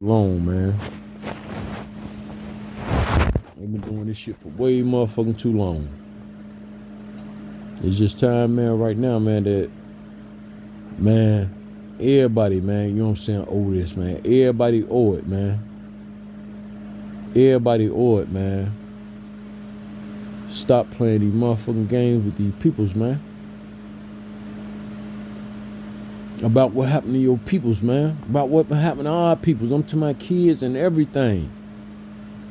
Long, man. They've been doing this shit for way motherfucking too long. It's just time, man, right now, man, that, man, everybody, man, you know what I'm saying, owe this, man. Everybody owe it, man. Everybody owe it, man. Stop playing these motherfucking games with these peoples, man. About what happened to your peoples, man. About what happened to our peoples. I'm to my kids and everything.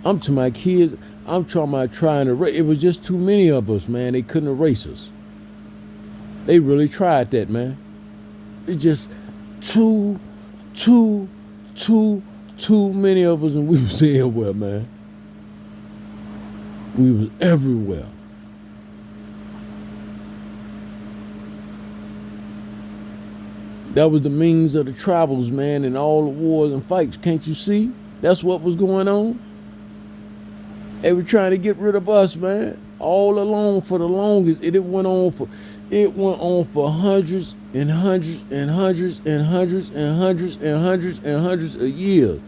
I'm to my kids. I'm trying to erase. It was just too many of us, man. They couldn't erase us. They really tried that, man. It's just too many of us, and we was everywhere, man. We was everywhere. That was the means of the travels, man, and all the wars and fights. Can't you see? That's what was going on. They were trying to get rid of us, man. All along for the longest. It went on for hundreds and hundreds and hundreds and hundreds and hundreds and hundreds and hundreds of years.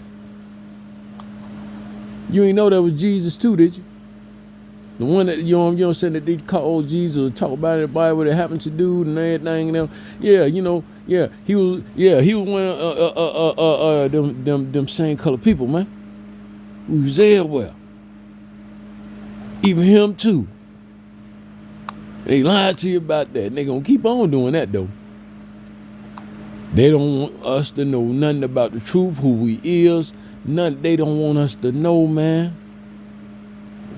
You ain't know that was Jesus too, did you? The one that you know saying that they called Jesus or talk about in the Bible that happened to dude and everything and them. Yeah, he was one of them same color people, man. We was everywhere. Even him too. They lied to you about that. And they gonna keep on doing that though. They don't want us to know nothing about the truth, who we is. Nothing they don't want us to know, man.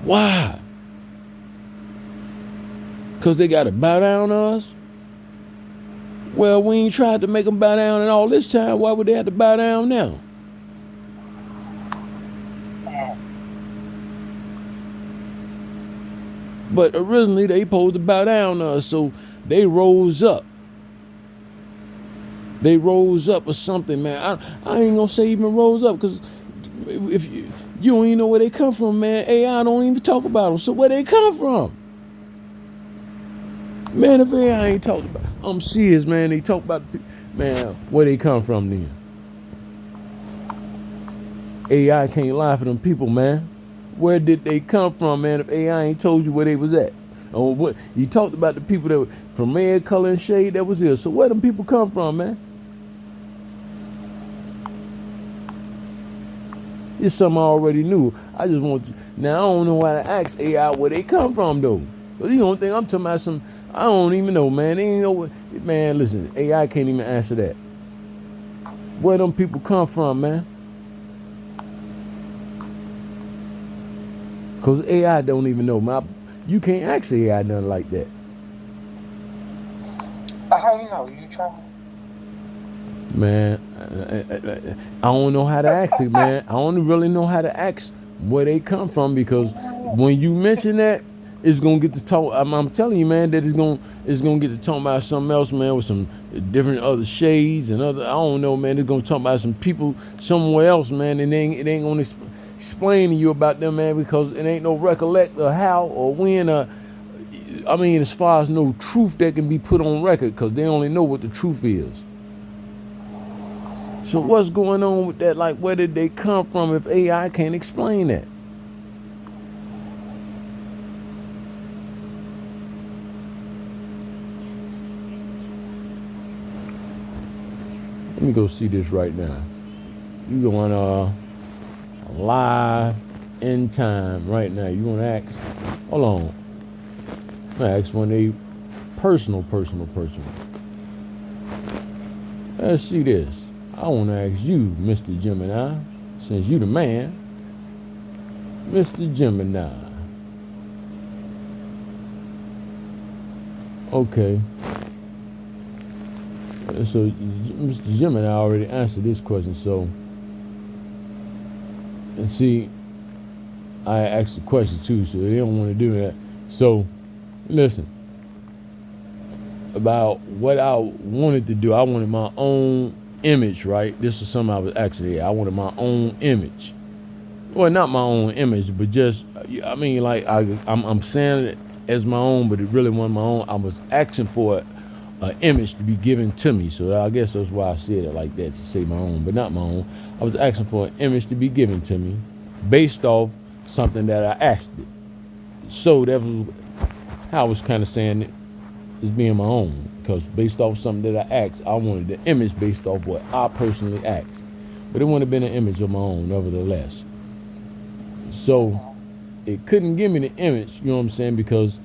Why? Cause they gotta bow down to us? Well, we ain't tried to make them bow down in all this time. Why would they have to bow down now? But originally they supposed to bow down to us, so they rose up. They rose up or something, man. I ain't gonna say even rose up, because if you don't even know where they come from, man. AI don't even talk about them. So where they come from? Man, if AI ain't talking about, I'm serious, man. They talk about, man, where they come from then. AI can't lie for them people, man. Where did they come from, man, if AI ain't told you where they was at? Or what you talked about, the people that were from red, color, and shade that was here. So where them people come from, man? It's something I already knew. I just want to. Now I don't know how to ask AI where they come from though. But you don't think I'm talking about some. I don't even know, man. They ain't know what. Man, listen, AI can't even answer that. Where them people come from, man? Cause AI don't even know. You can't ask AI nothing like that. How you know? You try. Man, I don't know how to ask it, man. I don't really know how to ask where they come from, because when you mention that, it's gonna get to talk. I'm telling you, man, that it's gonna get to talk about something else, man, with some different other shades and other. I don't know, man. It's gonna talk about some people somewhere else, man, and it ain't gonna explain to you about them, man, because it ain't no recollect or how or when. I mean, as far as no truth that can be put on record, because they only know what the truth is. So what's going on with that? Like, where did they come from if AI can't explain that? Let me go see this right now. You going live in time right now. You want to ask? Hold on. I'm gonna ask one of they personal. Let's see this. I want to ask you, Mr. Gemini, since you the man, Mr. Gemini. Okay. So Mr. Gemini already answered this question. So, and see, I asked the question too, so they don't want to do that. So, listen. About what I wanted to do, I wanted my own image, right? This is something I was actually. I wanted my own image. Well, not my own image, but just, I mean, like I'm saying it as my own, but it really wasn't my own. I was asking for it an image to be given to me. So I guess that's why I said it like that, to say my own, but not my own. I was asking for an image to be given to me based off something that I asked it. So that was how I was kind of saying it as being my own, because based off something that I asked, I wanted the image based off what I personally asked. But it wouldn't have been an image of my own, nevertheless. So it couldn't give me the image, you know what I'm saying, because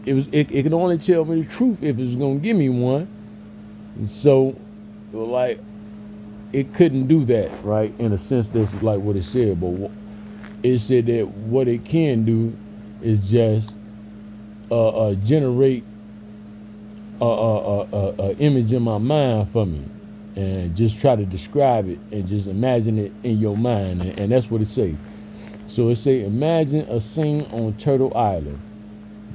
it could only tell me the truth if it was gonna give me one. And so, like, it couldn't do that, right? In a sense, this is like what it said, but it said that what it can do is just generate a image in my mind for me, and just try to describe it and just imagine it in your mind, and that's what it say. So it say, imagine a scene on Turtle Island,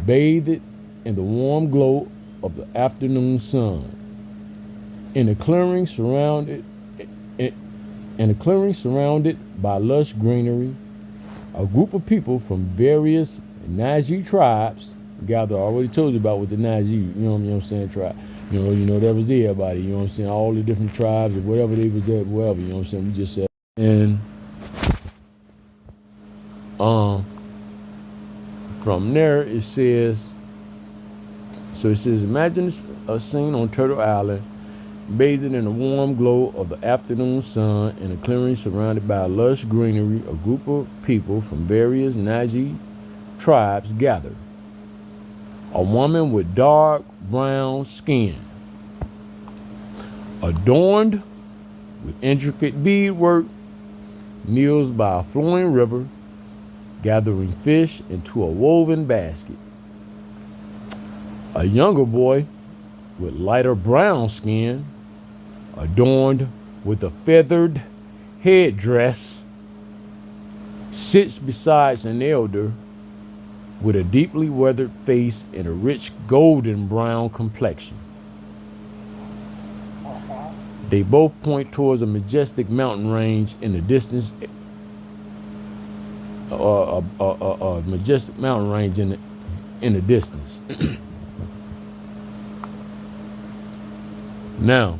bathed in the warm glow of the afternoon sun. In a clearing surrounded by lush greenery, a group of people from various Najee tribes gather. I already told you about what the Najee, you know what I'm saying, tribe. You know, that was everybody, you know what I'm saying, all the different tribes or whatever they was at, wherever, you know what I'm saying, we just said. And from there it says, imagine a scene on Turtle Island, bathing in the warm glow of the afternoon sun in a clearing surrounded by lush greenery. A group of people from various Najee tribes gather. A woman with dark brown skin, adorned with intricate beadwork, kneels by a flowing river, gathering fish into a woven basket. A younger boy with lighter brown skin, adorned with a feathered headdress, sits beside an elder with a deeply weathered face and a rich golden brown complexion. They both point towards a majestic mountain range in the distance, a majestic mountain range in the distance. Now,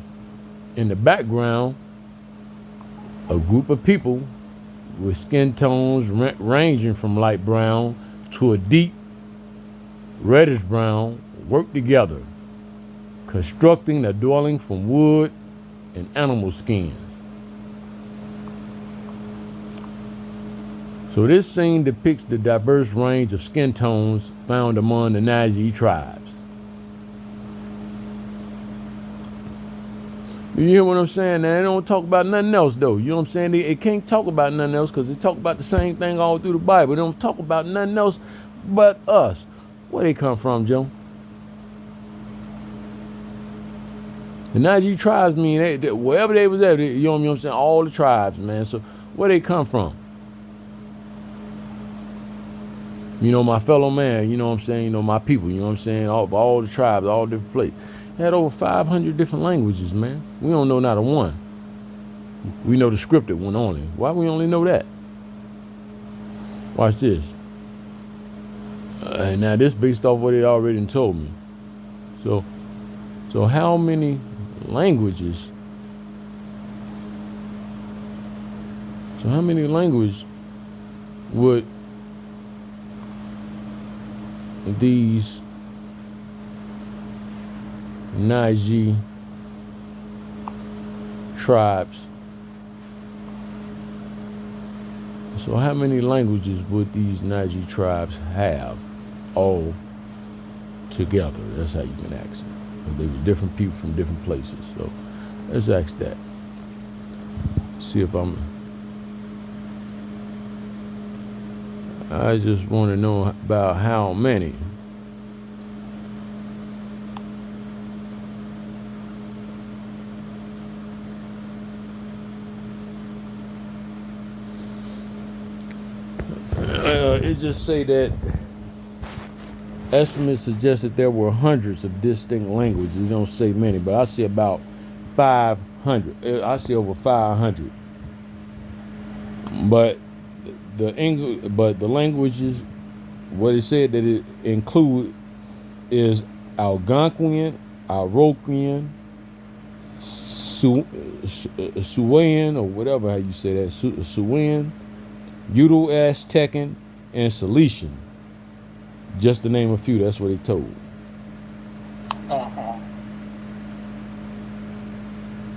in the background, a group of people with skin tones ranging from light brown to a deep reddish brown work together, constructing a dwelling from wood and animal skins. So this scene depicts the diverse range of skin tones found among the Najee tribes. You hear what I'm saying? Now, they don't talk about nothing else, though. You know what I'm saying? It can't talk about nothing else because they talk about the same thing all through the Bible. They don't talk about nothing else but us. Where they come from, Joe? The Najee tribes mean wherever they was at, you know what I'm saying? All the tribes, man. So where they come from? You know, my fellow man, you know what I'm saying? You know, my people, you know what I'm saying? All the tribes, all different places. Had over 500 different languages, man. We don't know not a one. We know the scripted one only. Why we only know that? Watch this. Now this based off what it already told me. So how many languages? So how many languages would these Najee tribes, so how many languages would these Najee tribes have all together? That's how you can ask it. They were different people from different places. So let's ask that. See if I just want to know about how many. It just say that estimates suggest that there were hundreds of distinct languages. It don't say many, but I see about 500. I see over 500. But the languages, what it said that it include is Algonquian Iroquoian, Suean, or whatever how you say that, Suean, Uto-Aztecan, and Cilician. Just to name a few, that's what they told.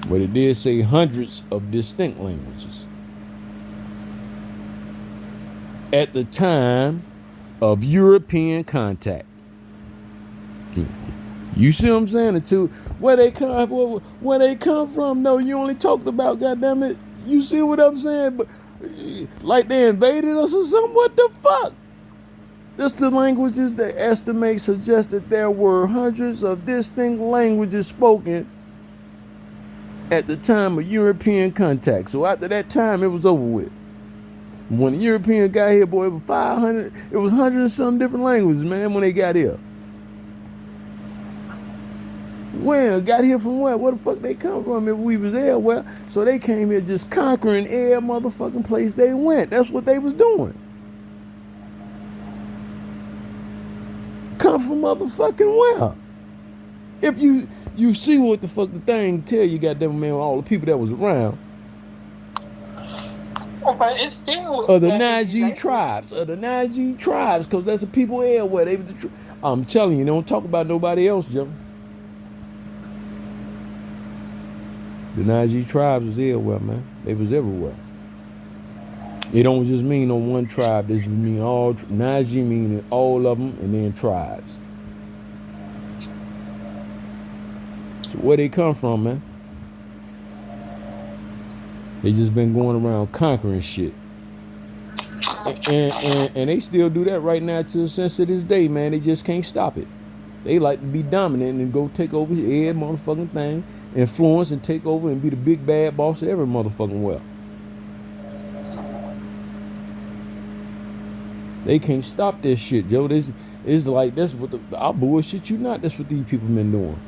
But it did say hundreds of distinct languages. At the time of European contact. You see what I'm saying? The two, where they come from? No, you only talked about, goddamn it. You see what I'm saying? But like they invaded us or something. What the fuck? That's the languages they estimate suggest that there were hundreds of distinct languages spoken at the time of European contact. So after that time, it was over with. When the European got here, boy, it was 500. It was 100 and some different languages, man. When they got here. Where? Got here from where? Where the fuck they come from if we was there? Well, so they came here just conquering every motherfucking place they went. That's what they was doing. Come from motherfucking where? If you see what the fuck the thing tell you, goddamn man, all the people that was around. Oh, but it's still Of the Najee tribes, because that's the people everywhere. They was I'm telling you, don't talk about nobody else, Joe. The Najee tribes was everywhere, man. They was everywhere. It don't just mean on one tribe. This mean all. Najee meaning all of them, and then tribes. So where they come from, man? They just been going around conquering shit. And they still do that right now to the sense of this day, man. They just can't stop it. They like to be dominant and go take over every motherfucking thing, influence and take over and be the big bad boss of every motherfucking well. They can't stop this shit, Joe. This is like that's what I'll bullshit you not. That's what these people been doing,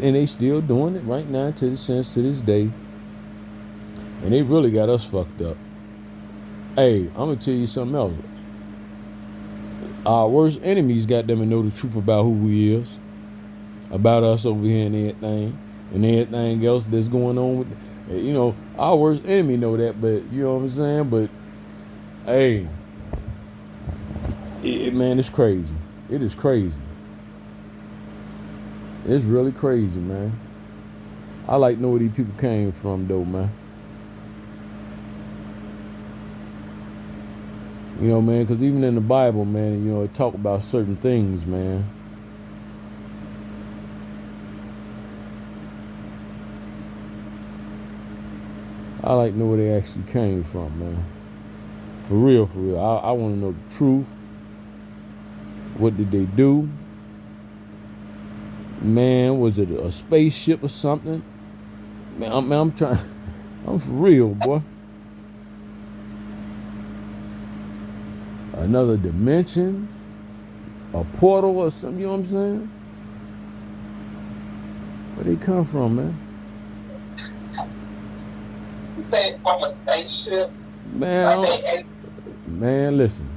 and they still doing it right now to the sense to this day. And they really got us fucked up. Hey, I'm gonna tell you something else. Our worst enemies got them to know the truth about who we is, about us over here and everything else that's going on with, you know, our worst enemy know that, but you know what I'm saying? But hey, man, it's crazy. It is crazy. It's really crazy, man. I like to know where these people came from, though, man. You know, man, because even in the Bible, man, you know, it talk about certain things, man. I like to know where they actually came from, man. For real, for real. I want to know the truth. What did they do? Man, was it a spaceship or something? Man, I'm trying. I'm for real, boy. Another dimension, a portal or something, you know what I'm saying? Where they come from, man? You said from a spaceship. Man, man, listen.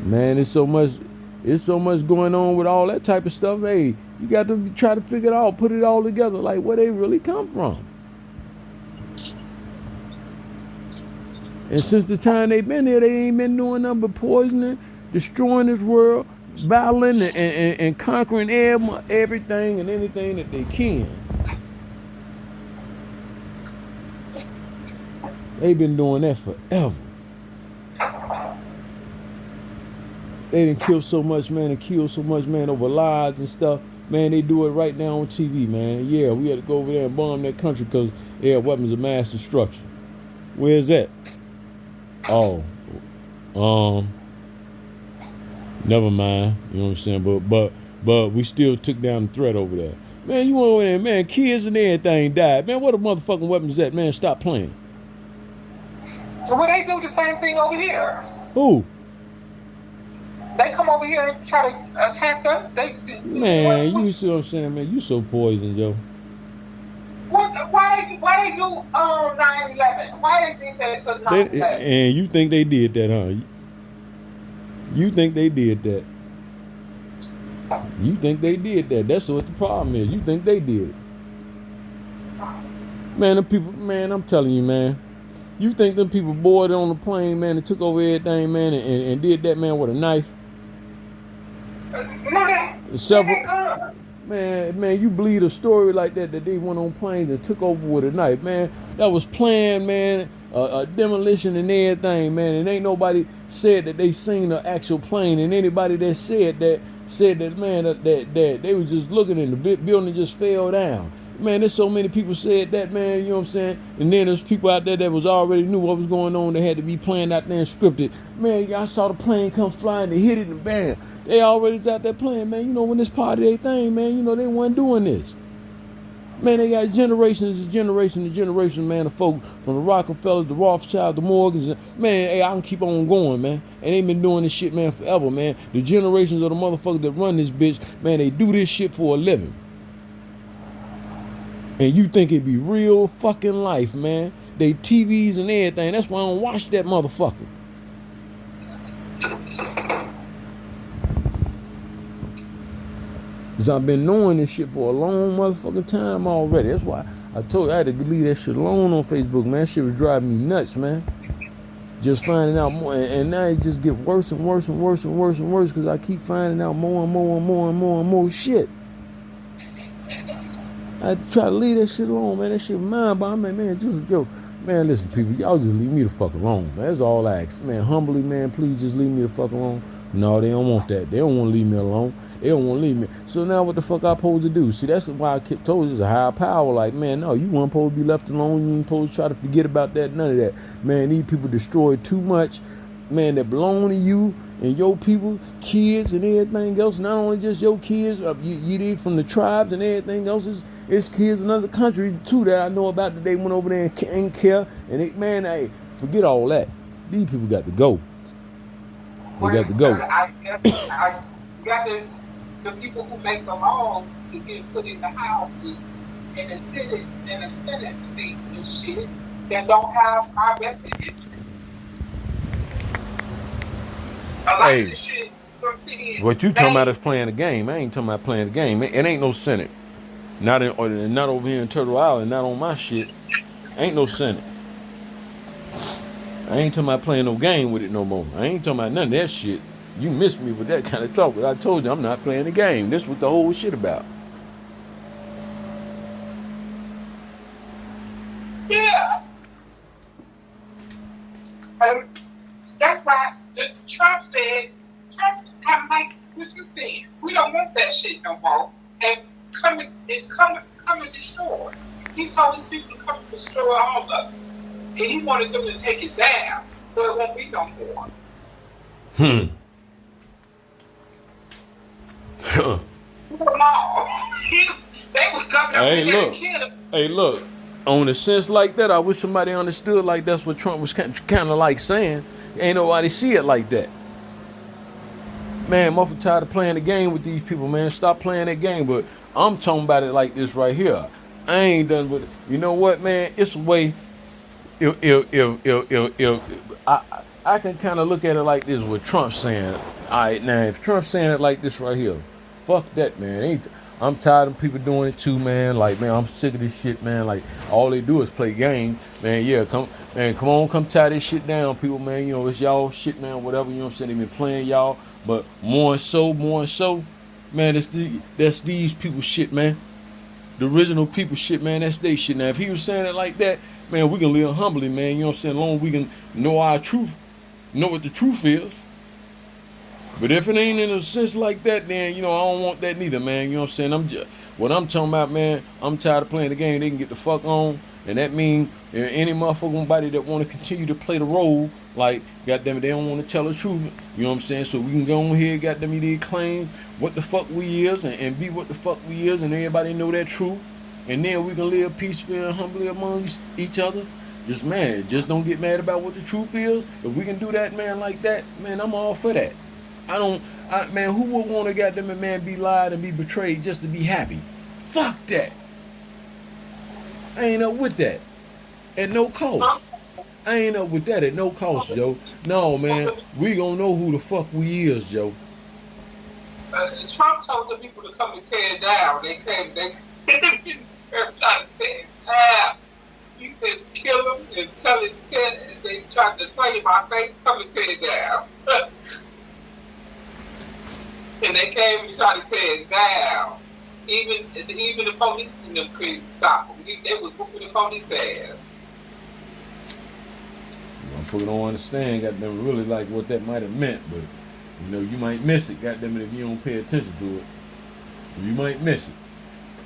Man, it's so much going on with all that type of stuff. Hey, you got to try to figure it out, put it all together, like where they really come from. And since the time they've been here, they ain't been doing nothing but poisoning, destroying this world, battling and conquering everything and anything that they can. They've been doing that forever. They done killed so much, man, and killed so much, man, over lives and stuff. Man, they do it right now on TV, man. Yeah, we had to go over there and bomb that country because they have weapons of mass destruction. Where's that? Oh, never mind. You know what I'm saying? But we still took down the threat over there. Man, you over there, man, kids and everything died. Man, what a motherfucking weapon is that? Man, stop playing. So what they do the same thing over here? Who? They come over here and try to attack us. Man, you see what I'm saying, man? You so poisoned, yo. Why they do 9/11? Why they think that's a 9/11? And you think they did that, huh? You think they did that? You think they did that. That's what the problem is. You think they did it. Man, them people, man, I'm telling you, man. You think them people boarded on the plane, man, and took over everything, man, and did that, man, with a knife? No, Several, they good. man, you believe a story like that they went on planes and took over with a knife, man? That was planned, man. A demolition and everything, man. And ain't nobody said that they seen an actual plane. And anybody that said that, man, that they was just looking and the building just fell down. Man, there's so many people said that, man, you know what I'm saying? And then there's people out there that was already knew what was going on. They had to be planned out there and scripted. Man, y'all saw the plane come flying, they hit it and bam. They already was out there playing, man. You know, when this part of their thing, man, you know, they wasn't doing this. Man, they got generations and generations and generations, man, of folk from the Rockefellers, the Rothschilds, the Morgans. Man, hey, I can keep on going, man. And they been doing this shit, man, forever, man. The generations of the motherfuckers that run this bitch, man, they do this shit for a living. And you think it be real fucking life, man. They TVs and everything. That's why I don't watch that motherfucker. Cause I've been knowing this shit for a long motherfucking time already. That's why I told you I had to leave that shit alone on Facebook, man. That shit was driving me nuts, man. Just finding out more, and now it just get worse and worse and worse and worse and worse because I keep finding out more and more and more and more and more shit. I try to leave that shit alone, man. That shit mine, but I'm like, man, just yo, man, listen, people, y'all just leave me the fuck alone, man. That's all I ask, man. Humbly, man, please just leave me the fuck alone. No, they don't want that. They don't want to leave me alone. They don't want to leave me. So now what the fuck I supposed to do? See, that's why I kept told you it's a higher power. Like, man, no, you weren't supposed to be left alone. You ain't supposed to try to forget about that. None of that. Man, these people destroyed too much, man, that belong to you and your people, kids and everything else. Not only just your kids, you did from the tribes and everything else. It's kids in other countries too that I know about that they went over there and ain't care. And they, man, hey, forget all that. These people got to go. They got to go. I got the people who make the laws to get put in the houses and the Senate seats and shit that don't have our best interest. A lot of this shit from sitting. What you talking about is playing the game. I ain't talking about playing the game. It ain't no Senate. Not over here in Turtle Island. Not on my shit. Ain't no Senate. I ain't talking about playing no game with it no more. I ain't talking about none of that shit. You missed me with that kind of talk. But I told you I'm not playing the game. This what the whole shit about. Yeah. That's why Trump is kind of like what you said. We don't want that shit no more. And come and destroy. He told his people to come and destroy all of it. And he wanted them to take it down, so it won't be no more. They was coming up and killing him. Hey, look. On a sense like that, I wish somebody understood like that's what Trump was kind of like saying. Ain't nobody see it like that. Man, I'm awful tired of playing the game with these people, man. Stop playing that game. But I'm talking about it like this right here. I ain't done with it. You know what, man? It's a way. If I can kind of look at it like this with Trump saying, all right, now if Trump's saying it like this right here, fuck that, man. I'm tired of people doing it too, man. Like, man, I'm sick of this shit, man. Like, all they do is play games, man. Yeah, come on, tie this shit down, people, man. You know, it's y'all shit, man. Whatever, you know what I'm saying? They been playing y'all, but more and so, man. That's these people shit, man. The original people shit, man. That's they shit. Now, if he was saying it like that, man, we can live humbly, man. You know what I'm saying? As long as we can know our truth, know what the truth is. But if it ain't in a sense like that, then, you know, I don't want that neither, man. You know what I'm saying? What I'm talking about, man, I'm tired of playing the game. They can get the fuck on. And that means any motherfucking body that want to continue to play the role, like, goddamn it, they don't want to tell the truth. You know what I'm saying? So we can go on here, goddamn it, they claim what the fuck we is and be what the fuck we is, and everybody know that truth. And then we can live peacefully and humbly among each other. Just don't get mad about what the truth is. If we can do that, man, like that, man, I'm all for that. Man, who would want to goddamn it, man, be lied and be betrayed just to be happy? Fuck that. I ain't up with that. At no cost. I ain't up with that at no cost, Joe. No, man, we gonna know who the fuck we is, Joe. Trump told the people to come and tear it down. They came. They trying to tear it down. You said kill them and tell it to tear. They tried to play in my face. Come and tear it down. And they came and tried to tear it down. Even the police and them couldn't stop them. They was whooping the police ass. Motherfucker don't understand, goddamn, really like what that might have meant, but you know, you might miss it, goddamn it, if you don't pay attention to it. You might miss it.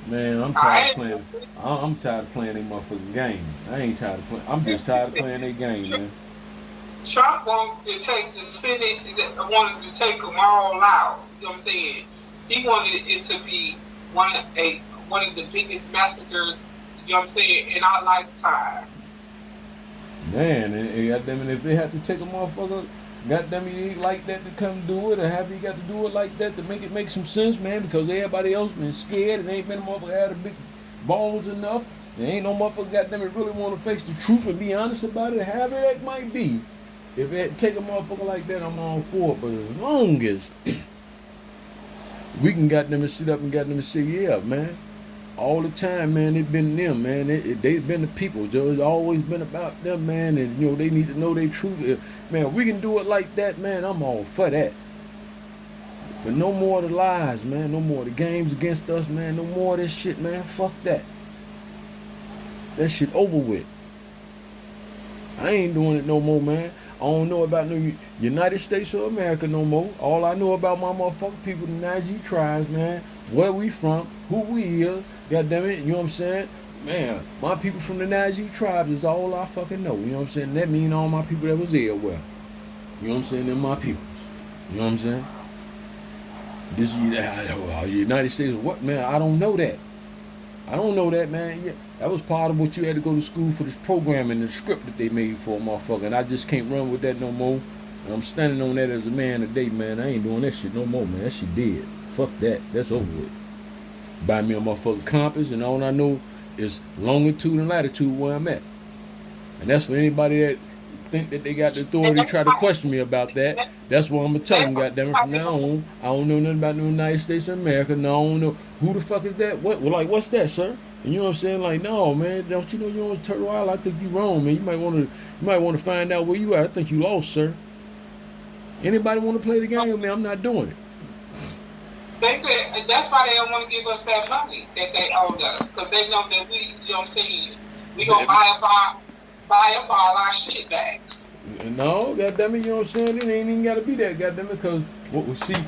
Man, I'm tired of playing. I'm tired of playing their motherfucking game. I ain't tired of playing. I'm just tired of playing their game, man. Trump wanted to take the Senate, wanted to take them all out. You know what I'm saying? He wanted it to be one of the biggest massacres, you know what I'm saying, in our lifetime. Man, and goddamn it, if they have to take a motherfucker, goddamn it, you ain't like that to come do it, or have you got to do it like that to make it make some sense, man? Because everybody else been scared and ain't been a motherfucker had a big balls enough. There ain't no motherfucker, goddamn it, really want to face the truth and be honest about it, however that might be. If it take a motherfucker like that, I'm all for it. But as long as we can goddamn it sit up and goddamn it say, yeah, man. All the time, man, it been them, man. They've been the people. It's always been about them, man. And, you know, they need to know their truth. Man, we can do it like that, man. I'm all for that. But no more of the lies, man. No more of the games against us, man. No more of this shit, man. Fuck that. That shit over with. I ain't doing it no more, man. I don't know about no United States of America no more. All I know about my motherfucking people, the Najee tribes, man. Where we from, who we is, goddamn it, you know what I'm saying? Man, my people from the Najee tribes is all I fucking know. You know what I'm saying? That mean all my people that was there well. You know what I'm saying? They're my people. You know what I'm saying? This United States, what, man? I don't know that. I don't know that, man. Yeah, that was part of what you had to go to school for, this program and the script that they made for a motherfucker. And I just can't run with that no more. And I'm standing on that as a man today, man. I ain't doing that shit no more, man. That shit dead. Fuck that. That's over with. Buy me a motherfucking compass, and all I know is longitude and latitude where I'm at. And that's for anybody that think that they got the authority to try to question me about that. That's what I'm gonna tell them, goddammit, from now on. I don't know nothing about the United States of America. No, I don't know who the fuck is that. What? Well, like, what's that, sir? And you know what I'm saying? Like, no, man, don't you know you're on Turtle Island? I think you wrong, man. You might want to find out where you at. I think you lost, sir. Anybody want to play the game with me? I'm not doing it. They said that's why they don't want to give us that money that they owed us, because they know that we, you know what I'm saying, we gonna buy up all our shit back. No, goddammit, you know what I'm saying? It ain't even gotta be that, goddammit, because see,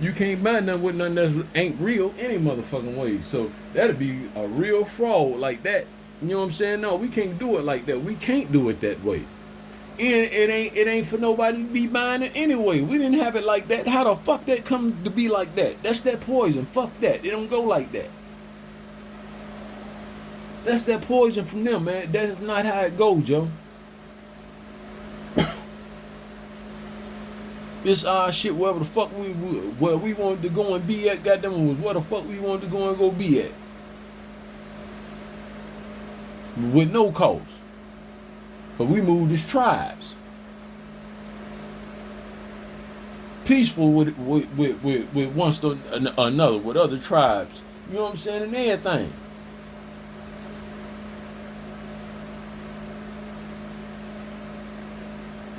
you can't buy nothing with nothing that ain't real any motherfucking way. So that'd be a real fraud like that. You know what I'm saying? No, we can't do it like that. We can't do it that way. And it ain't for nobody to be buying it anyway. We didn't have it like that. How the fuck that come to be like that? That's that poison. Fuck that. It don't go like that. That's that poison from them, man. That's not how it goes, Joe. This shit, wherever the fuck where we wanted to go and be at, goddamn, was where the fuck we wanted to go and go be at. With no cost. But we moved as tribes. Peaceful with one another, with other tribes. You know what I'm saying? And everything.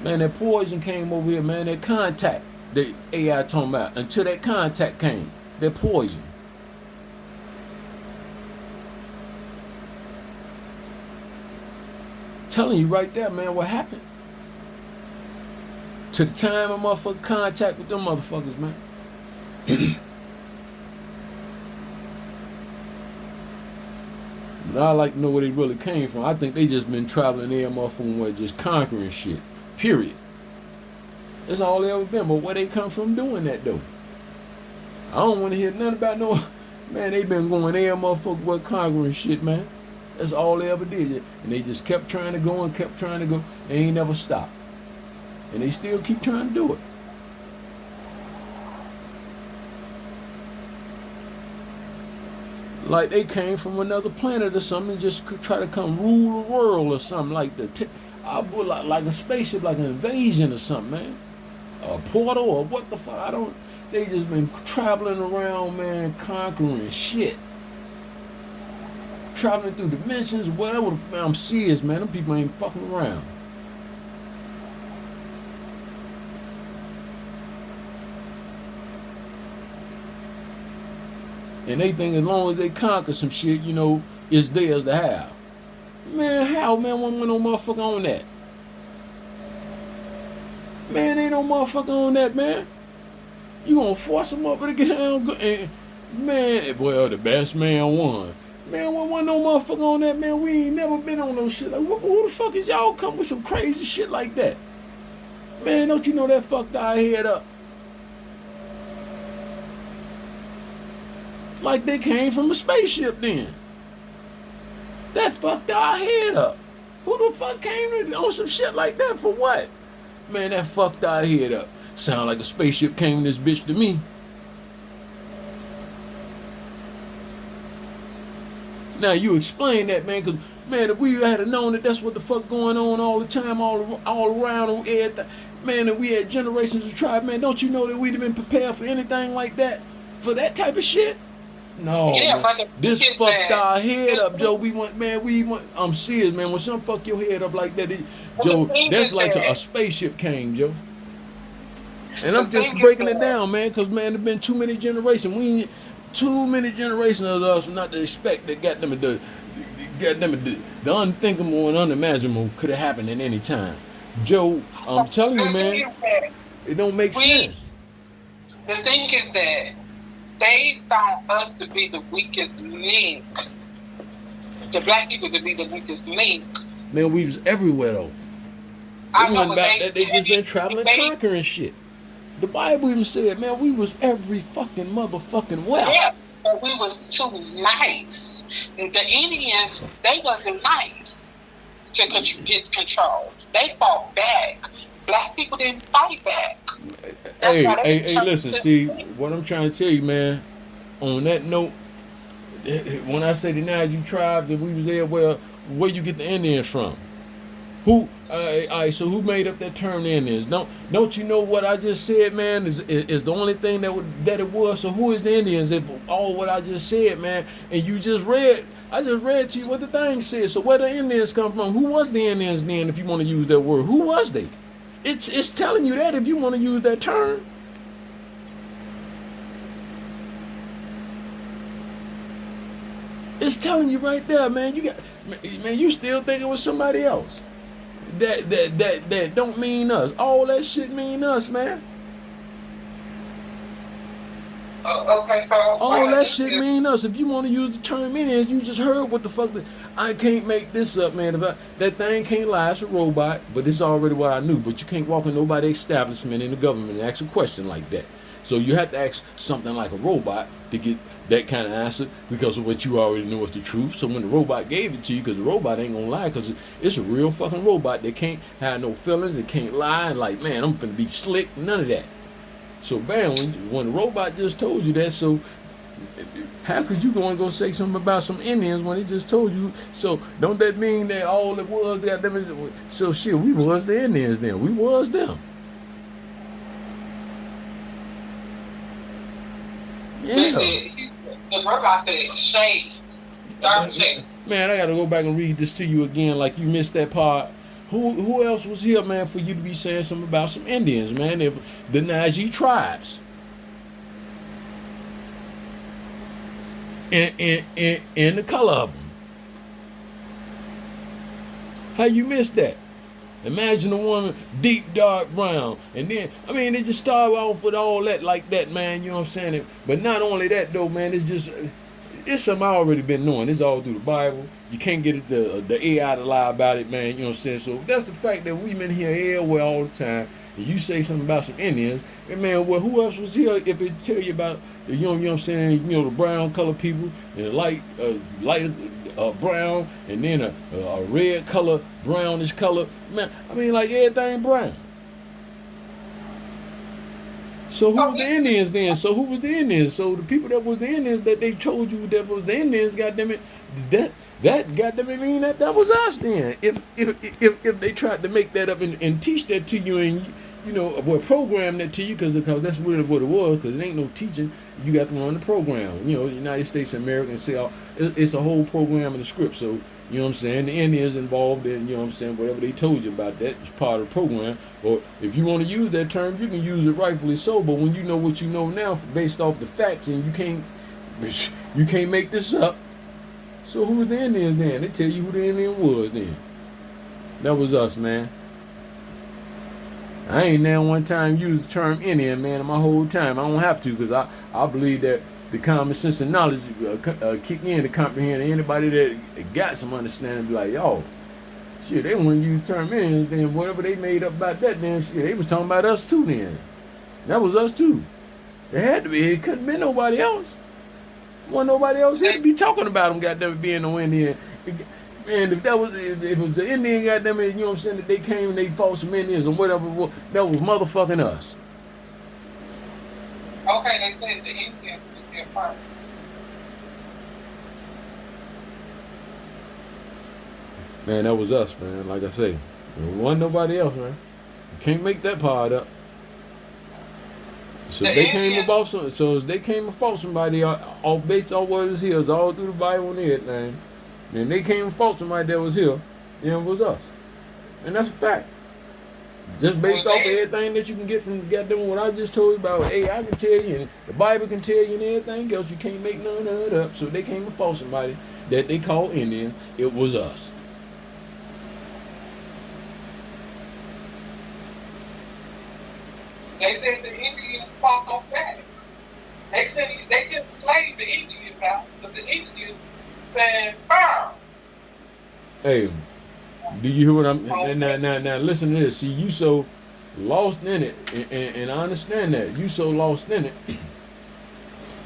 Man, that poison came over here, man. That contact that AI talking about. Until that contact came. That poison. Telling you right there, man, what happened. To the time of motherfucking contact with them motherfuckers, man. But I like to know where they really came from. I think they just been traveling there, motherfucking way, just conquering shit. Period. That's all they ever been. But where they come from doing that, though? I don't want to hear nothing about no... Man, they been going there, motherfucker, with conquering shit, man. That's all they ever did. And they just kept trying to go and kept trying to go. They ain't never stopped. And they still keep trying to do it. Like they came from another planet or something and just could try to come rule the world or something like that. Like a spaceship, like an invasion or something, man. A portal or what the fuck. I don't... They just been traveling around, man, conquering shit. Traveling through dimensions, whatever. Man, I'm serious, man. Them people ain't fucking around. And they think as long as they conquer some shit, it's theirs to have. Man, how, man, one no motherfucker on that? Man, ain't no motherfucker on that, man. You gonna force them up to get down? And, man, well, the best man won. Man, wasn't no motherfucker on that, man. We ain't never been on no shit. Like, who the fuck is y'all come with some crazy shit like that? Man, don't you know that fucked our head up? Like they came from a spaceship then. That fucked our head up. Who the fuck came on some shit like that for what? Man, that fucked our head up. Sound like a spaceship came in this bitch to me. Now you explain that, man, because, man, if we had known that that's what the fuck going on all the time, all around, and everything, man, and we had generations of tribe, man, don't you know that we'd have been prepared for anything like that? For that type of shit? No, Yeah, man. but This fucked our head up, Joe. I'm serious, man. When something fuck your head up like that, Joe, that's like a spaceship came, Joe. And I'm just breaking it down, man, because, man, there's been too many generations. Too many generations of us not to expect that got them the unthinkable and unimaginable could have happened at any time. Joe, I'm telling you, man, it don't make sense. The thing is that they found us to be the weakest link. The black people to be the weakest link. Man, we was everywhere though. They just been traveling, conquering shit. The Bible even said, man, we was every fucking motherfucking well. Yeah, but we was too nice. The Indians, they wasn't nice to get control. They fought back. Black people didn't fight back. Hey, listen, see, what I'm trying to tell you, man, on that note, when I say the Nazi tribes and we was there, well, where you get the Indians from? So who made up that term Indians? Don't you know what I just said, man, is the only thing that it was? So who is the Indians? All what I just said, man, and you just read, I just read to you what the thing said. So where the Indians come from? Who was the Indians then, if you want to use that word? Who was they? It's telling you that if you want to use that term. It's telling you right there, man. You still think it was somebody else. That don't mean us. All that shit mean us, man. Okay, so all that shit mean us. If you want to use the term Indians, you just heard what the fuck. I can't make this up, man. That thing can't lie. It's a robot, but it's already what I knew. But you can't walk in nobody's establishment in the government and ask a question like that. So you have to ask something like a robot to get that kind of answer because of what you already know is the truth. So when the robot gave it to you, because the robot ain't gonna lie, because it's a real fucking robot that can't have no feelings, it can't lie, and like, man, I'm finna be slick, none of that. So bam, when the robot just told you that, so how could you go say something about some Indians when it just told you? So don't that mean that all it was, so shit, we was the Indians then, we was them. Yeah. The robot said shades, dark shades. Man, I gotta go back and read this to you again, like you missed that part. Who else was here, man, for you to be saying something about some Indians, man? If the Najee tribes. And the color of them. How you missed that? Imagine a woman deep dark brown, and then they just start off with all that like that, man. You know what I'm saying? But not only that though, man. It's something I already been knowing. It's all through the Bible. You can't get the AI to lie about it, man. You know what I'm saying? So that's the fact that we been here everywhere all the time. And you say something about some Indians, and man, well, who else was here if it tell you about you know what I'm saying? The brown colored people and light brown, and then a red color, brownish color. Man, like everything brown. So who was the Indians then? So who was the Indians? So the people that was the Indians that they told you that was the Indians, goddamn it, that goddamn it mean that was us then. If they tried to make that up and teach that to you, and Well, program that to you because that's really what it was. Because it ain't no teaching. You got to learn the program. United States of America, see, it's a whole program of the script. So you know what I'm saying. The Indians involved in what I'm saying. Whatever they told you about that is part of the program. Or if you want to use that term, you can use it rightfully so. But when you know what you know now, based off the facts, and you can't make this up. So who was the Indians then? They tell you who the Indian was then. That was us, man. I ain't never one time used the term Indian, man, in my whole time. I don't have to because I believe that the common sense and knowledge kick in to comprehend anybody that got some understanding. Be like, yo, shit, they wouldn't use the term Indians. Then whatever they made up about that, then shit, they was talking about us too. Then that was us too. It had to be. It couldn't be nobody else. Wasn't nobody else here to be talking about them. Goddamn, being no Indian. And if it was the Indian, goddamn it, you know what I'm saying, that they came and they fought some Indians or whatever, that was motherfucking us. Okay, they said the Indians was here first. Man, that was us, man. Like I say, there wasn't nobody else, man. You can't make that part up. So they came about some. So as they came and fought somebody, all based on what was here, all through the Bible and everything. And they came and fought somebody that was here, and it was us. And that's a fact. Just based off of everything that you can get from goddamn what I just told you about. Hey, I can tell you, and the Bible can tell you, and everything else. You can't make none of it up. So they came and fought somebody that they called Indian. It was us. They said the Indians fought back. They said they didn't slave the Indians out, but the Indians said firm. Hey, do you hear what I'm? Now, listen to this. See, you so lost in it, and I understand that you so lost in it.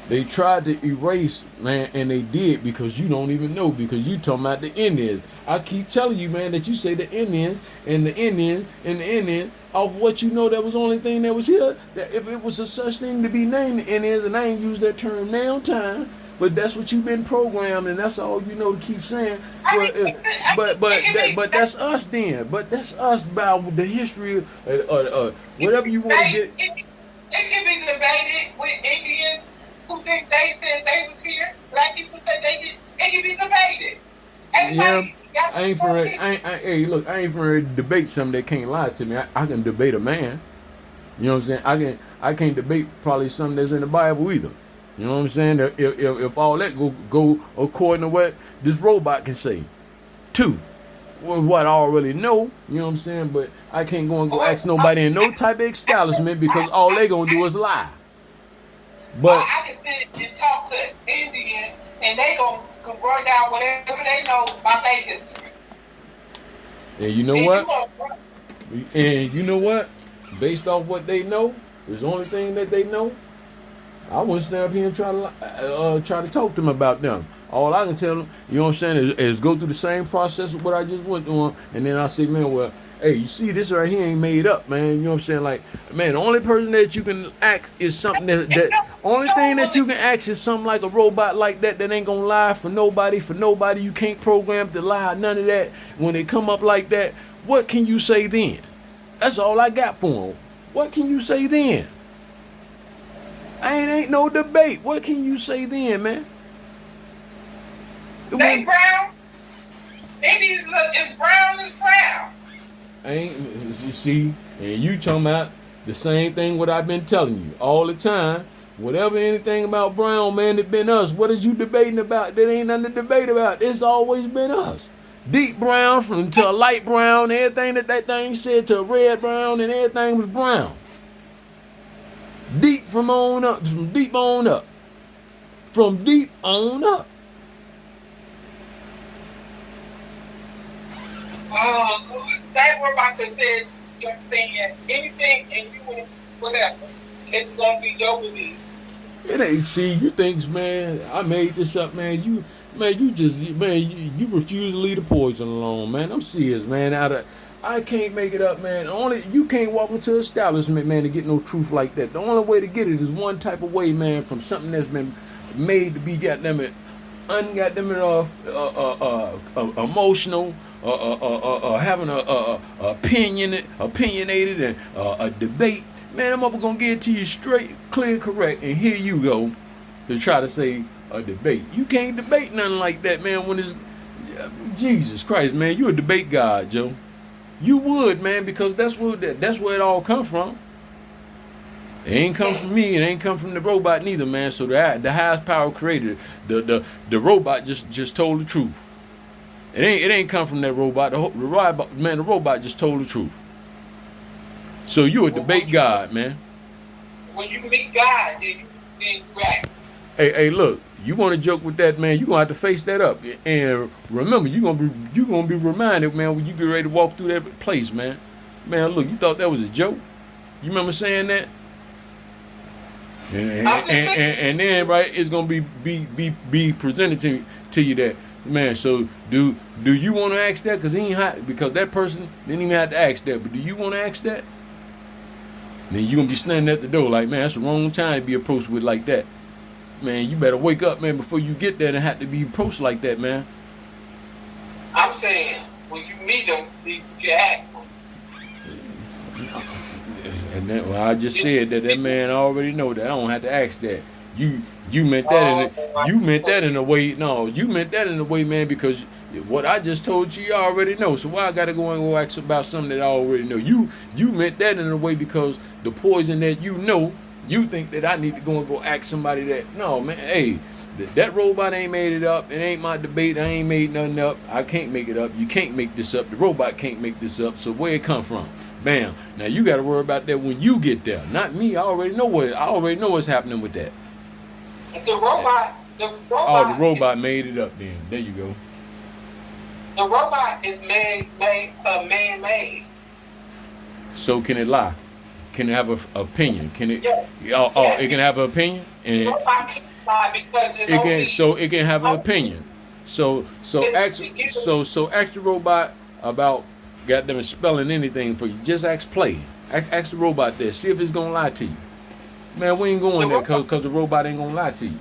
They tried to erase, man, and they did because you don't even know because you talking about the Indians. I keep telling you, man, that you say the Indians and the Indians and the Indians. Off what you know, that was the only thing that was here. That if it was a such thing to be named the Indians, and I ain't used that term now time, but that's what you've been programmed, and that's all you know to keep saying. But that's us then. But that's us about the history, whatever you want to get. It can be debated with Indians who think they said they was here. Black people said they did. It can be debated. Everybody, I ain't for it. Hey, look, I ain't for to debate something that can't lie to me. I can debate a man. You know what I'm saying? I can't debate probably something that's in the Bible either. You know what I'm saying? If all that go according to what this robot can say. Two, what I already know. You know what I'm saying? But I can't go and go ask nobody in no type of establishment because all they gonna do is lie. But I can sit and talk to Indians and they gonna run down whatever they know about their history. And you know what? And you know what? Based off what they know, there's the only thing that they know. I wouldn't stand up here and try to talk to them about them. All I can tell them, you know what I'm saying, is go through the same process of what I just went through, and then I say, man, well, hey, you see, this right here ain't made up, man. You know what I'm saying? Like, man, the only person that you can act is something that only thing that you can act is something like a robot like that ain't gonna lie for nobody. You can't program to lie, none of that. When they come up like that, what can you say then? That's all I got for them. What can you say then? Ain't no debate. What can you say then, man? They brown. Indians is brown as brown. You see, and you talking about the same thing what I've been telling you all the time. Whatever anything about brown, man, it been us. What is you debating about? That ain't nothing to debate about. It's always been us. Deep brown from to a light brown, everything that thing said to a red brown, and everything was brown. Deep from deep on up. From deep on up. That were about to say, you know what I'm saying, anything and you whatever, it's gonna be your belief. It ain't. See, you think, man, I made this up, man. You refuse to leave the poison alone, man. I'm serious, man. I can't make it up, man. You can't walk into an establishment, man, to get no truth like that. The only way to get it is one type of way, man, from something that's been made to be goddamn it got them emotional, having a opinionated and a debate. Man, I'm up gonna get it to you straight, clear, correct, and here you go to try to say a debate. You can't debate nothing like that, man. When it's Jesus Christ, man, you a debate god, Joe. You would, man, because that's where it all come from. It ain't come from me. It ain't come from the robot neither, man. So the highest power creator, the robot just told the truth. It ain't come from that robot. The robot just told the truth. So you a debate god, man. When you meet God, then you ask. Hey, look. You want to joke with that, man? You gonna have to face that up. And remember, you gonna be reminded, man, when you get ready to walk through that place, man. Man, look, you thought that was a joke? You remember saying that? And then right, it's gonna be presented to you that, man. So do you want to ask that? Cause he ain't hot, because that person didn't even have to ask that. But do you want to ask that? Then you gonna be standing at the door like, man, that's the wrong time to be approached with like that. Man, you better wake up, man, before you get there and have to be approached like that, man. I'm saying, when you meet them, you ask them. And then, well, I just said that man already know that. I don't have to ask that. You meant that in a way. No, you meant that in a way, man, because what I just told you, you already know. So why I gotta go and go ask about something that I already know? You meant that in a way because the poison that you know. You think that I need to go ask somebody that? No, man. Hey, that robot ain't made it up. It ain't my debate. I ain't made nothing up. I can't make it up. You can't make this up. The robot can't make this up. So where it come from? Bam. Now you got to worry about that when you get there. Not me. I already know what's happening with that. The robot. Oh, the robot made it up. Then there you go. The robot is man-made. So can it lie? Can it have an opinion? Can it? Yeah. It can have an opinion, and it can have an opinion. So ask the robot about goddamn spelling anything for you. Just ask play. Ask the robot there. See if it's gonna lie to you. Man, we ain't going there because the robot ain't gonna lie to you.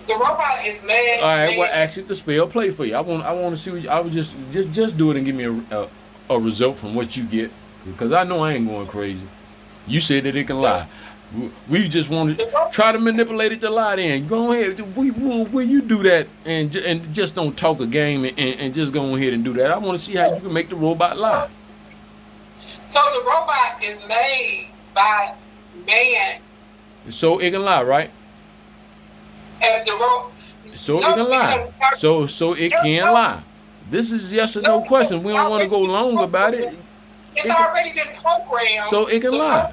The robot is made. All right, well, ask it to spell play for you. I want to see what I would just do it and give me a result from what you get, because I know I ain't going crazy. You said that it can lie. We just want to try to manipulate it to lie. Then go ahead. Will you do that and just don't talk a game and just go ahead and do that? I want to see how you can make the robot lie. So the robot is made by man. So it can lie, right? And so it can lie. So it can lie. This is yes or no question. We don't want to go long about it. It's already been programmed. So it can lie.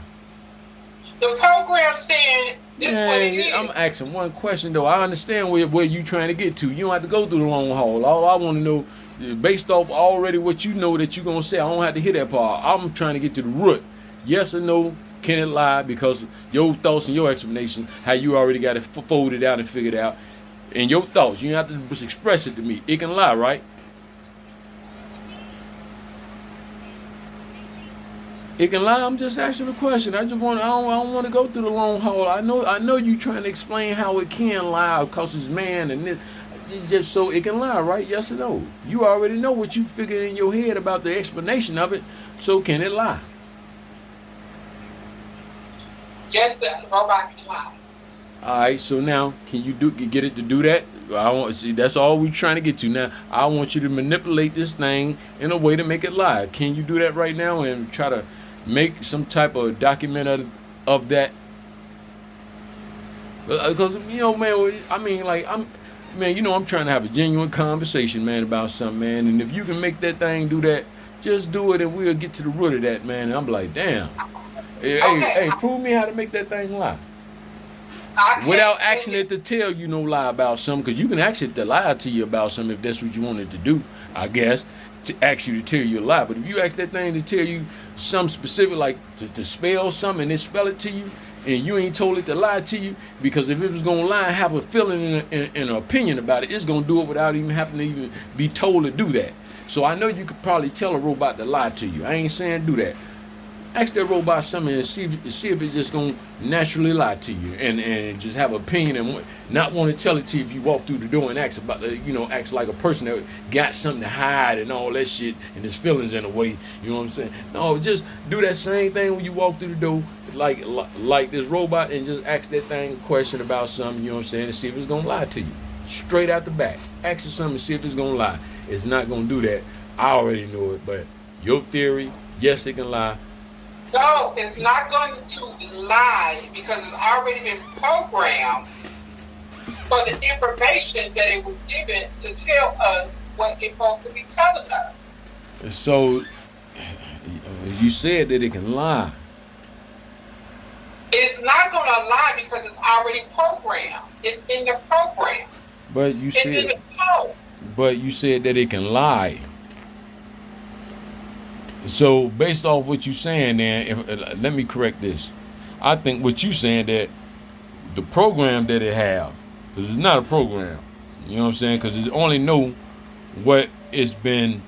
The program saying this is what it is. I'm asking one question though. I understand where you trying to get to. You don't have to go through the long haul. All I want to know, based off already what you know that you're gonna say, I don't have to hear that part. I'm trying to get to the root. Yes or no? Can it lie? Because your thoughts and your explanation, how you already got it folded out and figured out, and your thoughts, you don't have to just express it to me. It can lie, right? It can lie. I'm just asking a question. I don't want to go through the long haul. I know you trying to explain how it can lie because it's man and this, just so it can lie, right? Yes or no? You already know what you figured in your head about the explanation of it. So can it lie? Yes, the robot can lie. All right. So now, can you get it to do that? I want see. That's all we're trying to get to now. I want you to manipulate this thing in a way to make it lie. Can you do that right now and try to make some type of document of that? Because man, I mean, like I'm trying to have a genuine conversation, man, about something, man. And if you can make that thing do that, just do it, and we'll get to the root of that, man. And I'm like, damn. Hey, prove me how to make that thing lie. Without asking it to tell you no lie about something, because you can ask it to lie to you about something if that's what you wanted to do, I guess, to ask you to tell you a lie. But if you ask that thing to tell you something specific, like to spell something and it spell it to you, and you ain't told it to lie to you, because if it was going to lie and have a feeling and an opinion about it, it's going to do it without even having to even be told to do that. So I know you could probably tell a robot to lie to you. I ain't saying do that. Ask that robot something and see if it's just gonna naturally lie to you and just have an opinion and not want to tell it to you if you walk through the door and act about acts like a person that got something to hide and all that shit and his feelings in a way. You know what I'm saying? No, just do that same thing when you walk through the door, like this robot, and just ask that thing a question about something. You know what I'm saying? And see if it's gonna lie to you straight out the back. Ask it something and see if it's gonna lie. It's not gonna do that. I already know it, but your theory, yes, it can lie. No, it's not going to lie because it's already been programmed for the information that it was given to tell us what it's supposed to be telling us. So you said that it can lie. It's not going to lie because it's already programmed. It's in the program. But you It's in said, the code. but you said that it can lie. So based off what you saying, then let me correct this. I think what you saying that the program that it have, because it's not a program. You know what I'm saying? Because it only know what it's been.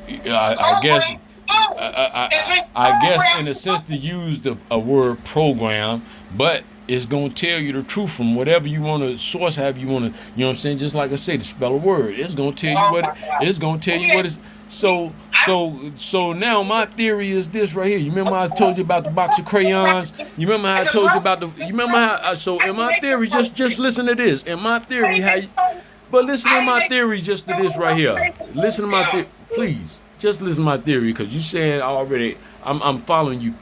I guess. I guess in a sense to use a word program, but it's gonna tell you the truth from whatever you want to source, have you want to, you know what I'm saying? Just like I said, to spell a word, it's gonna tell you what it's gonna tell you what it's. So now my theory is this right here. You remember how I told you about the box of crayons? You remember how I told you about the? You remember how? So in my theory, just listen to this. In my theory, but listen to my theory just to this right here. Listen to my theory, please. Just listen to my theory because you saying already. I'm following you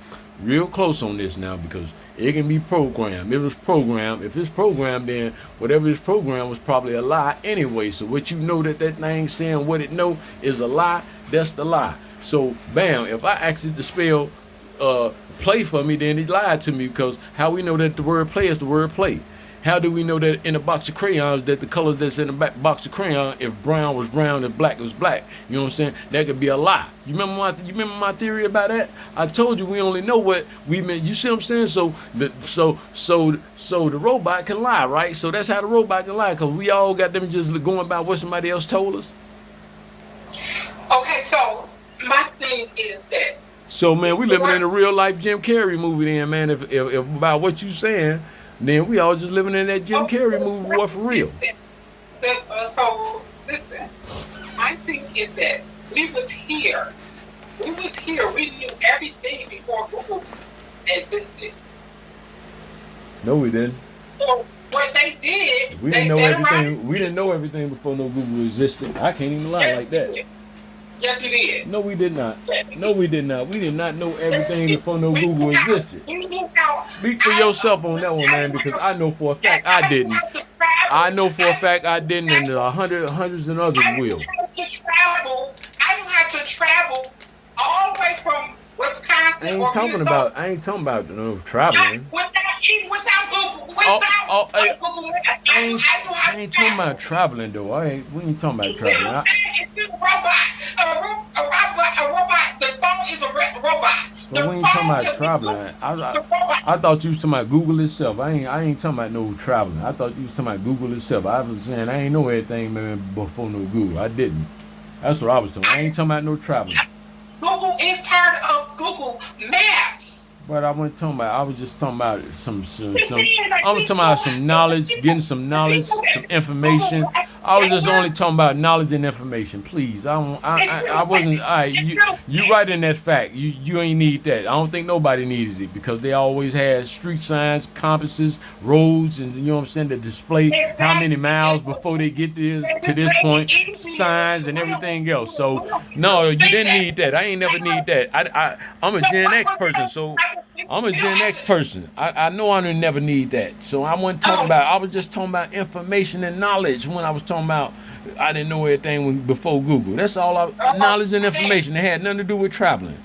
real close on this now because it can be programmed. It was programmed. If it's programmed, then whatever is programmed was probably a lie anyway. So what you know that thing saying what it know is a lie, that's the lie. So bam, if I ask it to spell play for me, then it lied to me because how we know that the word play is the word play? How do we know that in a box of crayons that the colors that's in the box of crayon, if brown was brown and black was black, you know what I'm saying? That could be a lie. You remember my theory about that? I told you we only know what we meant. You see what I'm saying? So the robot can lie, right? So that's how the robot can lie because we all got them just going by what somebody else told us. Okay, so my thing is that. So man, we living in a real life Jim Carrey movie, then man. If about what you saying. Then we all just living in that Jim Carrey movie, boy, for real. So listen, my thing is that we was here. We knew everything before Google existed. No, we didn't. So what they did, we didn't know everything. We didn't know everything before no Google existed. I can't even lie like that. Yes, we did. No, we did not. No, we did not. We did not know everything before no Google existed. Speak for yourself on that one, man, because I know for a fact I didn't. I know for a fact I didn't, and hundreds and others will. I don't have to travel all the way from Wisconsin. I ain't talking about no traveling. Without Google. I ain't talking about traveling though. We ain't talking about traveling. A robot. The phone is a robot. But we ain't talking about traveling. I thought you was talking about Google itself. I ain't talking about no traveling. I thought you was talking about Google itself. I was saying I ain't know everything man before no Google. I didn't. That's what I was talking. I ain't talking about no traveling. Google is part of Google Maps. But I wasn't talking about. I was just talking about some. I was talking about some knowledge, getting some knowledge, some information. I was just only talking about knowledge and information. Please, I wasn't. You right in that fact. You ain't need that. I don't think nobody needed it because they always had street signs, compasses, roads, and you know what I'm saying, to display how many miles before they get to this point, signs and everything else. So no, you didn't need that. I ain't never need that. I'm a Gen X person, so. I'm a Gen X person. I know I never need that. So I wasn't talking about, I was just talking about information and knowledge when I was talking about I didn't know everything before Google. That's all knowledge and information. It had nothing to do with traveling.